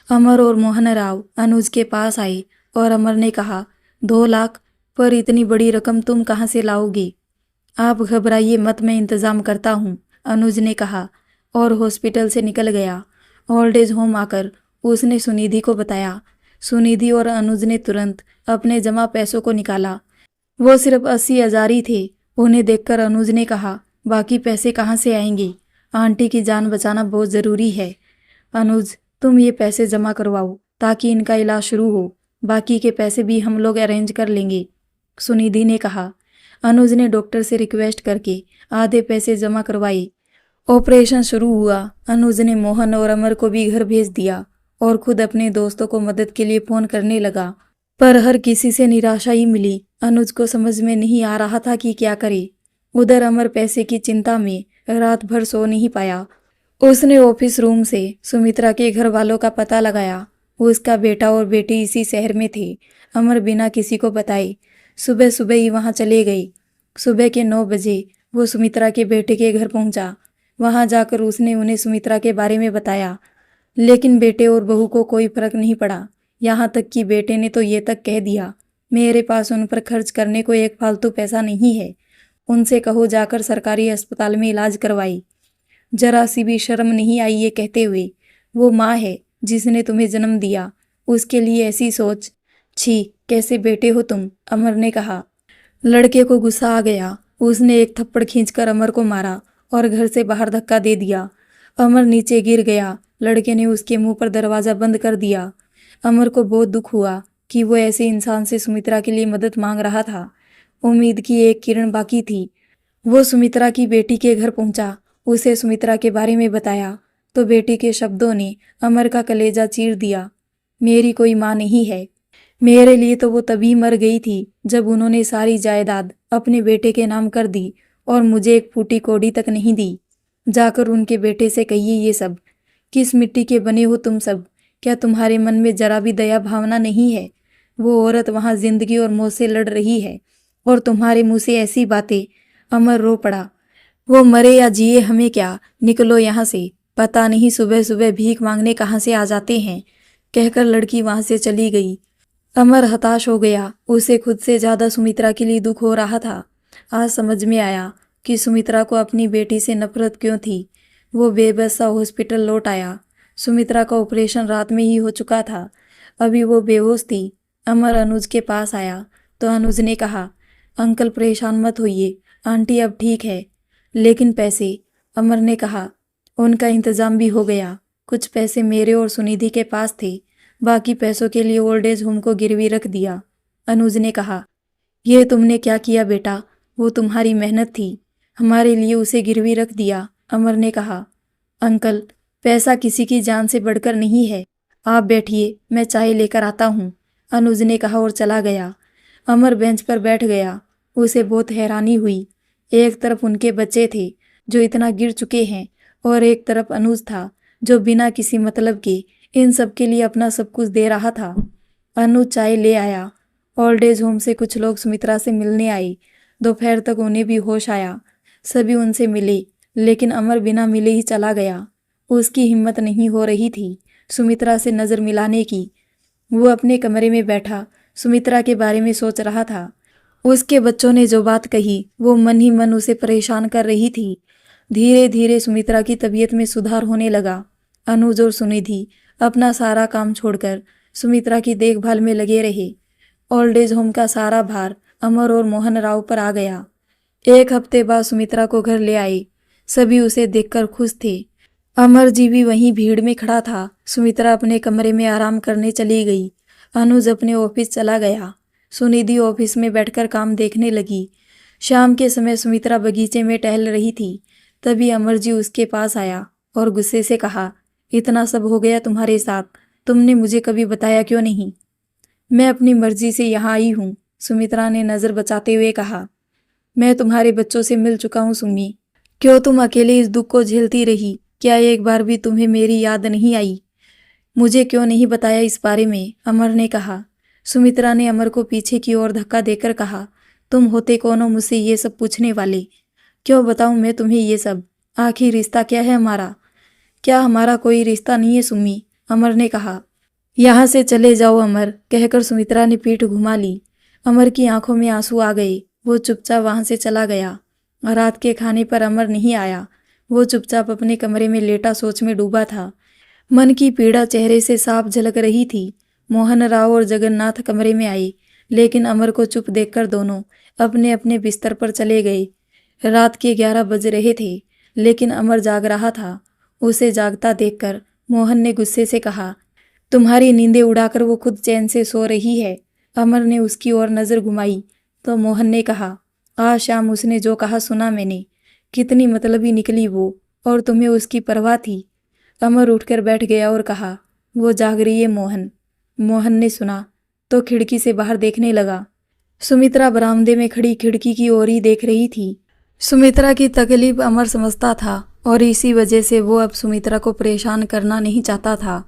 अमर और मोहन राव अनुज के पास आए और अमर ने कहा, 2 लाख? पर इतनी बड़ी रकम तुम कहाँ से लाओगे? आप घबराइए मत, मैं इंतज़ाम करता हूँ, अनुज ने कहा और हॉस्पिटल से निकल गया। ओल्ड एज होम आकर उसने सुनिधि को बताया। सुनिधि और अनुज ने तुरंत अपने जमा पैसों को निकाला। वो सिर्फ 80,000 ही थे। उन्हें देखकर अनुज ने कहा, बाकी पैसे कहाँ से आएंगे? आंटी की जान बचाना बहुत ज़रूरी है। अनुज, तुम ये पैसे जमा करवाओ ताकि इनका इलाज शुरू हो। बाकी के पैसे भी हम लोग अरेंज कर लेंगे, सुनिधि ने कहा। अनुज ने डॉक्टर से रिक्वेस्ट करके आधे पैसे जमा करवाए। ऑपरेशन शुरू हुआ। अनुज ने मोहन और अमर को भी घर भेज दिया और खुद अपने दोस्तों को मदद के लिए फोन करने लगा, पर हर किसी से निराशा ही मिली। अनुज को समझ में नहीं आ रहा था कि क्या करे। उधर अमर पैसे की चिंता में रात भर सो नहीं पाया। उसने ऑफिस रूम से सुमित्रा के घर वालों का पता लगाया। उसका बेटा और बेटी इसी शहर में थे। अमर बिना किसी को बताए सुबह सुबह ही वहां चले गए। सुबह के 9 बजे वो सुमित्रा के बेटे के घर पहुंचा। वहां जाकर उसने उन्हें सुमित्रा के बारे में बताया, लेकिन बेटे और बहू को कोई फर्क नहीं पड़ा। यहाँ तक कि बेटे ने तो ये तक कह दिया, मेरे पास उन पर खर्च करने को एक फालतू पैसा नहीं है, उनसे कहो जाकर सरकारी अस्पताल में इलाज करवाई। जरा सी भी शर्म नहीं आई ये कहते हुए। वो माँ है जिसने तुम्हें जन्म दिया, उसके लिए ऐसी सोच। छी, कैसे बेटे हो तुम, अमर ने कहा। लड़के को गुस्सा आ गया। उसने एक थप्पड़ खींचकर अमर को मारा और घर से बाहर धक्का दे दिया। अमर नीचे गिर गया। लड़के ने उसके मुंह पर दरवाजा बंद कर दिया। अमर को बहुत दुख हुआ कि वो ऐसे इंसान से सुमित्रा के लिए मदद मांग रहा था। उम्मीद की एक किरण बाकी थी। वो सुमित्रा की बेटी के घर पहुंचा। उसे सुमित्रा के बारे में बताया तो बेटी के शब्दों ने अमर का कलेजा चीर दिया। मेरी कोई माँ नहीं है। मेरे लिए तो वो तभी मर गई थी जब उन्होंने सारी जायदाद अपने बेटे के नाम कर दी और मुझे एक फूटी कौड़ी तक नहीं दी। जाकर उनके बेटे से कहिए ये सब। किस मिट्टी के बने हो तुम सब? क्या तुम्हारे मन में जरा भी दया भावना नहीं है? वो औरत वहां जिंदगी और मौत से लड़ रही है और तुम्हारे मुंह से ऐसी बातें। अमर रो पड़ा। वो मरे या जिए हमें क्या, निकलो यहाँ से। पता नहीं सुबह सुबह भीख मांगने कहाँ से आ जाते हैं, कहकर लड़की वहां से चली गई। अमर हताश हो गया। उसे खुद से ज्यादा सुमित्रा के लिए दुख हो रहा था। आज समझ में आया कि सुमित्रा को अपनी बेटी से नफरत क्यों थी। वो बेबस सा हॉस्पिटल लौट आया। सुमित्रा का ऑपरेशन रात में ही हो चुका था। अभी वो बेहोश थी। अमर अनुज के पास आया तो अनुज ने कहा, अंकल परेशान मत होइए, आंटी अब ठीक है। लेकिन पैसे? अमर ने कहा। उनका इंतजाम भी हो गया। कुछ पैसे मेरे और सुनिधि के पास थे, बाकी पैसों के लिए ओल्ड एज होम को गिरवी रख दिया। अनुज ने कहा, यह तुमने क्या किया बेटा? वो तुम्हारी मेहनत थी, हमारे लिए उसे गिरवी रख दिया। अमर ने कहा, अंकल पैसा किसी की जान से बढ़कर नहीं है। आप बैठिए, मैं चाय लेकर आता हूँ, अनुज ने कहा और चला गया। अमर बेंच पर बैठ गया। उसे बहुत हैरानी हुई। एक तरफ उनके बच्चे थे जो इतना गिर चुके हैं और एक तरफ अनुज था जो बिना किसी मतलब के इन सब के लिए अपना सब कुछ दे रहा था। अनुज चाय ले आया। ओल्ड एज होम से कुछ लोग सुमित्रा से मिलने आए। दोपहर तक उन्हें भी होश आया। सभी उनसे मिले, लेकिन अमर बिना मिले ही चला गया। उसकी हिम्मत नहीं हो रही थी सुमित्रा से नज़र मिलाने की। वो अपने कमरे में बैठा सुमित्रा के बारे में सोच रहा था। उसके बच्चों ने जो बात कही वो मन ही मन उसे परेशान कर रही थी। धीरे धीरे सुमित्रा की तबीयत में सुधार होने लगा। अनुज और सुनिधि अपना सारा काम छोड़कर सुमित्रा की देखभाल में लगे रहे। ओल्ड एज होम का सारा भार अमर और मोहन राव पर आ गया। एक हफ्ते बाद सुमित्रा को घर ले आए। सभी उसे देखकर खुश थे। अमर जी भी वहीं भीड़ में खड़ा था। सुमित्रा अपने कमरे में आराम करने चली गई। अनुज अपने ऑफिस चला गया। सुनिधि ऑफिस में बैठकर काम देखने लगी। शाम के समय सुमित्रा बगीचे में टहल रही थी। तभी अमर जी उसके पास आया और गुस्से से कहा, इतना सब हो गया तुम्हारे साथ, तुमने मुझे कभी बताया क्यों नहीं? मैं अपनी मर्जी से यहाँ आई हूँ, सुमित्रा ने नज़र बचाते हुए कहा। मैं तुम्हारे बच्चों से मिल चुका हूँ सुम्मी। क्यों तुम अकेले इस दुख को झेलती रही? क्या एक बार भी तुम्हें मेरी याद नहीं आई? मुझे क्यों नहीं बताया इस बारे में? अमर ने कहा। सुमित्रा ने अमर को पीछे की ओर धक्का देकर कहा, तुम होते कौन हो मुझसे ये सब पूछने वाले? क्यों बताऊं मैं तुम्हें ये सब? आखिर रिश्ता क्या है हमारा? क्या हमारा कोई रिश्ता नहीं है सुम्मी? अमर ने कहा। यहाँ से चले जाओ अमर, कहकर सुमित्रा ने पीठ घुमा ली। अमर की आंखों में आंसू आ गए। वो चुपचाप वहां से चला गया। रात के खाने पर अमर नहीं आया। वो चुपचाप अपने कमरे में लेटा सोच में डूबा था। मन की पीड़ा चेहरे से साफ झलक रही थी। मोहन राव और जगन्नाथ कमरे में आए, लेकिन अमर को चुप देखकर दोनों अपने अपने बिस्तर पर चले गए। रात के 11 बज रहे थे, लेकिन अमर जाग रहा था। उसे जागता देखकर मोहन ने गुस्से से कहा, तुम्हारी नींदें उड़ाकर वो खुद चैन से सो रही है। अमर ने उसकी ओर नजर घुमाई तो मोहन ने कहा, आज शाम उसने जो कहा सुना मैंने। कितनी मतलबी निकली वो, और तुम्हें उसकी परवाह थी। अमर उठकर बैठ गया और कहा, वो जाग रही है मोहन। मोहन ने सुना तो खिड़की से बाहर देखने लगा। सुमित्रा बरामदे में खड़ी खिड़की की ओर ही देख रही थी। सुमित्रा की तकलीफ अमर समझता था और इसी वजह से वो अब सुमित्रा को परेशान करना नहीं चाहता था।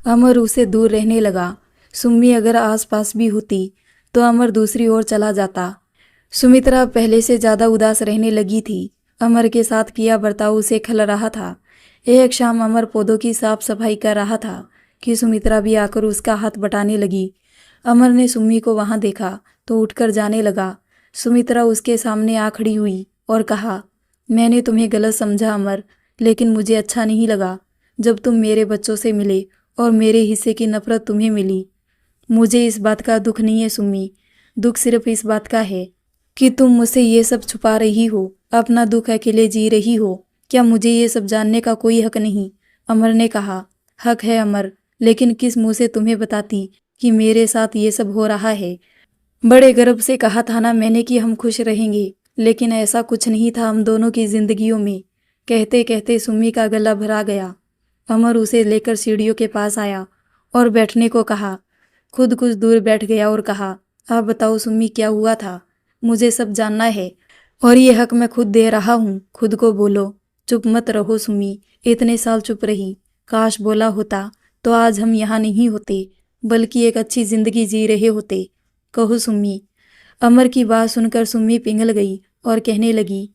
अमर उसे दूर रहने लगा। सुम्मी अगर आसपास भी होती तो अमर दूसरी ओर चला जाता। सुमित्रा पहले से ज्यादा उदास रहने लगी थी। अमर के साथ किया बर्ताव उसे खल रहा था। एक शाम अमर पौधों की साफ सफाई कर रहा था कि सुमित्रा भी आकर उसका हाथ बटाने लगी। अमर ने सुम्मी को वहां देखा तो उठकर जाने लगा। सुमित्रा उसके सामने आ खड़ी हुई और कहा, मैंने तुम्हें गलत समझा अमर, लेकिन मुझे अच्छा नहीं लगा जब तुम मेरे बच्चों से मिले और मेरे हिस्से की नफरत तुम्हें मिली। मुझे इस बात का दुख नहीं है सुम्मी, दुख सिर्फ इस बात का है कि तुम मुझसे ये सब छुपा रही हो, अपना दुख अकेले जी रही हो। क्या मुझे ये सब जानने का कोई हक नहीं? अमर ने कहा, हक है अमर, लेकिन किस मुंह से तुम्हें बताती कि मेरे साथ ये सब हो रहा है। बड़े गर्व से कहा था ना मैंने कि हम खुश रहेंगे, लेकिन ऐसा कुछ नहीं था हम दोनों की जिंदगियों में। कहते कहते सुम्मी का गला भरा गया। अमर उसे लेकर सीढ़ियों के पास आया और बैठने को कहा। खुद कुछ दूर बैठ गया और कहा, आप बताओ सुम्मी, क्या हुआ था? मुझे सब जानना है और ये हक मैं खुद दे रहा हूँ। खुद को बोलो, चुप मत रहो सुम्मी। इतने साल चुप रही, काश बोला होता तो आज हम यहाँ नहीं होते, बल्कि एक अच्छी जिंदगी जी रहे होते। कहो सुम्मी। अमर की बात सुनकर सुम्मी पिघल गई और कहने लगी,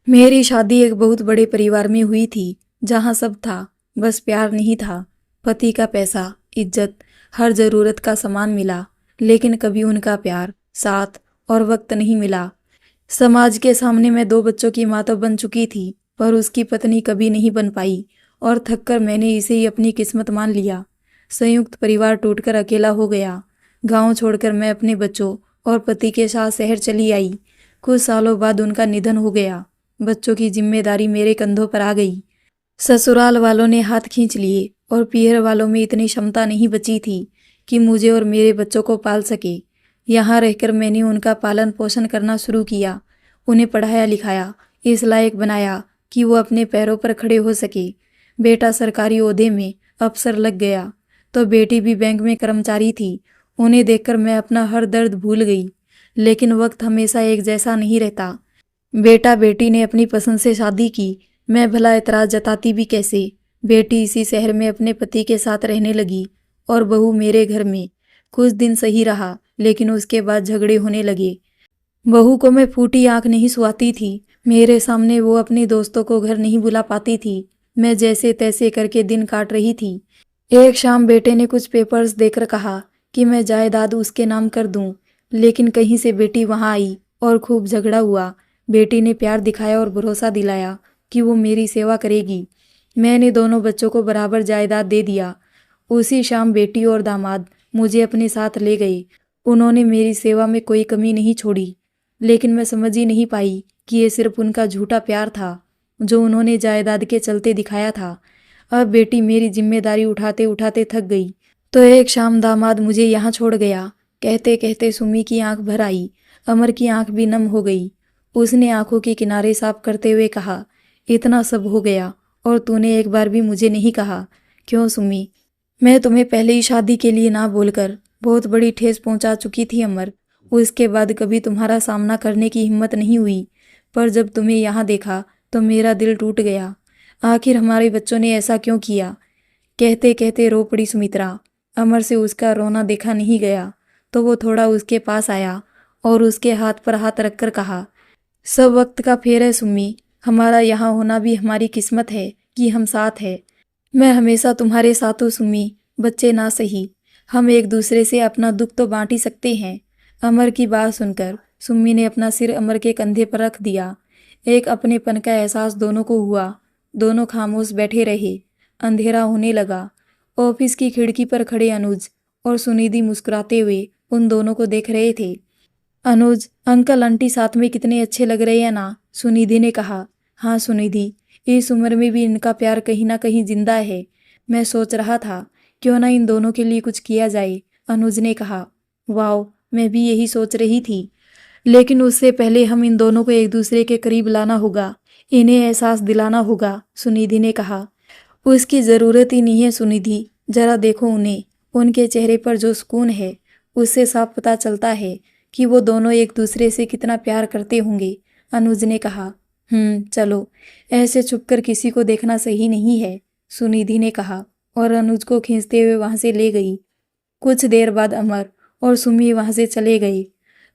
मेरी शादी एक बहुत बड़े परिवार में हुई थी, जहाँ सब था, बस प्यार नहीं था। पति का पैसा, इज्जत, हर जरूरत का सामान मिला, लेकिन कभी उनका प्यार, साथ और वक्त नहीं मिला। समाज के सामने मैं 2 बच्चों की माँ तो बन चुकी थी, पर उसकी पत्नी कभी नहीं बन पाई और थककर मैंने इसे ही अपनी किस्मत मान लिया। संयुक्त परिवार टूटकर अकेला हो गया। गांव छोड़कर मैं अपने बच्चों और पति के साथ शहर चली आई। कुछ सालों बाद उनका निधन हो गया। बच्चों की जिम्मेदारी मेरे कंधों पर आ गई। ससुराल वालों ने हाथ खींच लिए और पीहर वालों में इतनी क्षमता नहीं बची थी कि मुझे और मेरे बच्चों को पाल सके। यहाँ रहकर मैंने उनका पालन पोषण करना शुरू किया, उन्हें पढ़ाया लिखाया, इस लायक बनाया कि वो अपने पैरों पर खड़े हो सके। बेटा सरकारी ओहदे में अफसर लग गया तो बेटी भी बैंक में कर्मचारी थी। उन्हें देखकर मैं अपना हर दर्द भूल गई, लेकिन वक्त हमेशा एक जैसा नहीं रहता। बेटा बेटी ने अपनी पसंद से शादी की, मैं भला एतराज जताती भी कैसे। बेटी इसी शहर में अपने पति के साथ रहने लगी और बहू मेरे घर में। कुछ दिन सही रहा, लेकिन उसके बाद झगड़े होने लगे। बहू को मैं फूटी आंख नहीं सुहाती थी। मेरे सामने वो अपनी दोस्तों को घर नहीं बुला पाती थी। मैं जैसे तैसे करके दिन काट रही थी। एक शाम बेटे ने कुछ पेपर्स देकर कहा कि मैं जायदाद उसके नाम कर दूं, लेकिन कहीं से बेटी वहां आई और खूब झगड़ा हुआ। बेटी ने प्यार दिखाया और भरोसा दिलाया कि वो मेरी सेवा करेगी। मैंने दोनों बच्चों को बराबर जायदाद दे दिया। उसी शाम बेटी और दामाद मुझे अपने साथ ले गए। उन्होंने मेरी सेवा में कोई कमी नहीं छोड़ी, लेकिन मैं समझ ही नहीं पाई कि ये सिर्फ उनका झूठा प्यार था जो उन्होंने जायदाद के चलते दिखाया था। अब बेटी मेरी जिम्मेदारी उठाते उठाते थक गई तो एक शाम दामाद मुझे यहाँ छोड़ गया। कहते कहते सुमी की आंख भर आई। अमर की आंख भी नम हो गई। उसने आंखों के किनारे साफ करते हुए कहा, इतना सब हो गया और तूने एक बार भी मुझे नहीं कहा। क्यों सुमी? मैं तुम्हें पहले ही शादी के लिए ना बोलकर बहुत बड़ी ठेस पहुंचा चुकी थी अमर। उसके बाद कभी तुम्हारा सामना करने की हिम्मत नहीं हुई, पर जब तुम्हें यहाँ देखा तो मेरा दिल टूट गया। आखिर हमारे बच्चों ने ऐसा क्यों किया? कहते कहते रो पड़ी सुमित्रा। अमर से उसका रोना देखा नहीं गया तो वो थोड़ा उसके पास आया और उसके हाथ पर हाथ रखकर कहा, सब वक्त का फेर है सुम्मी। हमारा यहाँ होना भी हमारी किस्मत है कि हम साथ है। मैं हमेशा तुम्हारे साथ हूँ सुम्मी। बच्चे ना सही, हम एक दूसरे से अपना दुख तो बांट ही सकते हैं। अमर की बात सुनकर सुम्मी ने अपना सिर अमर के कंधे पर रख दिया। एक अपनेपन का एहसास दोनों को हुआ। दोनों खामोश बैठे रहे। अंधेरा होने लगा। ऑफिस की खिड़की पर खड़े अनुज और सुनिधि मुस्कुराते हुए उन दोनों को देख रहे थे। अनुज, अंकल आंटी साथ में कितने अच्छे लग रहे हैं ना, सुनिधि ने कहा। हाँ सुनिधि, इस उम्र में भी इनका प्यार कहीं ना कहीं जिंदा है। मैं सोच रहा था क्यों ना इन दोनों के लिए कुछ किया जाए, अनुज ने कहा। वाओ, मैं भी यही सोच रही थी, लेकिन उससे पहले हम इन दोनों को एक दूसरे के करीब लाना होगा, इन्हें एहसास दिलाना होगा, सुनिधि ने कहा। उसकी ज़रूरत ही नहीं है सुनिधि, जरा देखो उन्हें, उनके चेहरे पर जो सुकून है उससे साफ पता चलता है कि वो दोनों एक दूसरे से कितना प्यार करते होंगे, अनुज ने कहा। चलो, ऐसे छुपकर किसी को देखना सही नहीं है, सुनिधि ने कहा और अनुज को खींचते हुए वहां से ले गई। कुछ देर बाद अमर और सुमी वहां से चले गए।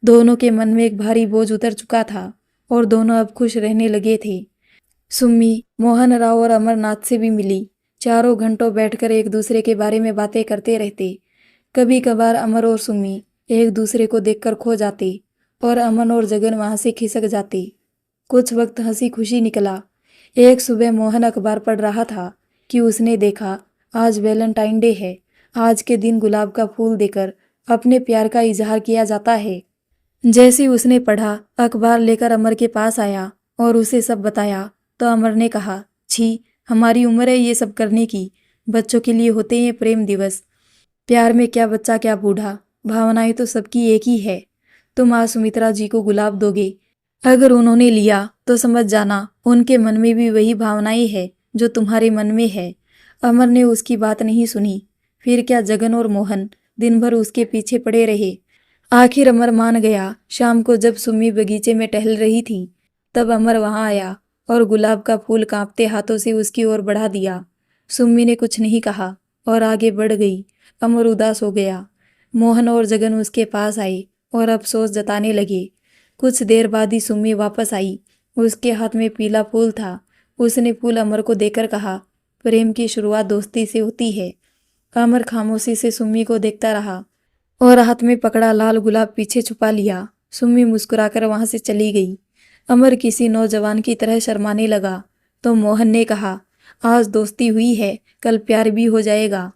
दोनों के मन में एक भारी बोझ उतर चुका था और दोनों अब खुश रहने लगे थे। सुम्मी मोहन राव और अमरनाथ से भी मिली। चारों घंटों बैठकर एक दूसरे के बारे में बातें करते रहते। कभी कभार अमर और सुम्मी एक दूसरे को देखकर खो जाते और अमन और जगन वहां से खिसक जाते। कुछ वक्त हंसी खुशी निकला। एक सुबह मोहन अखबार पढ़ रहा था कि उसने देखा आज वैलेंटाइन डे है। आज के दिन गुलाब का फूल देकर अपने प्यार का इजहार किया जाता है। जैसे उसने पढ़ा, अखबार लेकर अमर के पास आया और उसे सब बताया तो अमर ने कहा, छी, हमारी उम्र है ये सब करने की। बच्चों के लिए होते हैं प्रेम दिवस। प्यार में क्या बच्चा क्या बूढ़ा, भावनाएं तो सबकी एक ही है। तुम आज सुमित्रा जी को गुलाब दोगे, अगर उन्होंने लिया तो समझ जाना उनके मन में भी वही भावनाएं है जो तुम्हारे मन में है। अमर ने उसकी बात नहीं सुनी। फिर क्या जगन और मोहन दिन भर उसके पीछे पड़े रहे। आखिर अमर मान गया। शाम को जब सुम्मी बगीचे में टहल रही थी तब अमर वहां आया और गुलाब का फूल कांपते हाथों से उसकी ओर बढ़ा दिया। सुम्मी ने कुछ नहीं कहा और आगे बढ़ गई। अमर उदास हो गया। मोहन और जगन उसके पास आए और अफसोस जताने लगे। कुछ देर बाद ही सुम्मी वापस आई। उसके हाथ में पीला फूल था। उसने फूल अमर को देकर कहा, प्रेम की शुरुआत दोस्ती से होती है। अमर खामोशी से सुम्मी को देखता रहा और हाथ में पकड़ा लाल गुलाब पीछे छुपा लिया। सुम्मी मुस्कुराकर वहां से चली गई। अमर किसी नौजवान की तरह शर्माने लगा तो मोहन ने कहा, आज दोस्ती हुई है, कल प्यार भी हो जाएगा।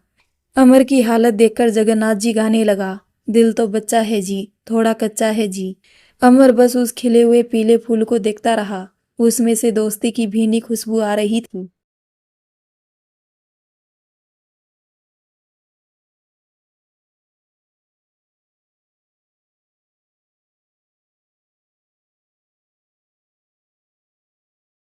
अमर की हालत देखकर जगन्नाथ जी गाने लगा, दिल तो बच्चा है जी, थोड़ा कच्चा है जी। अमर बस उस खिले हुए पीले फूल को देखता रहा। उसमें से दोस्ती की भीनी खुशबू आ रही थी।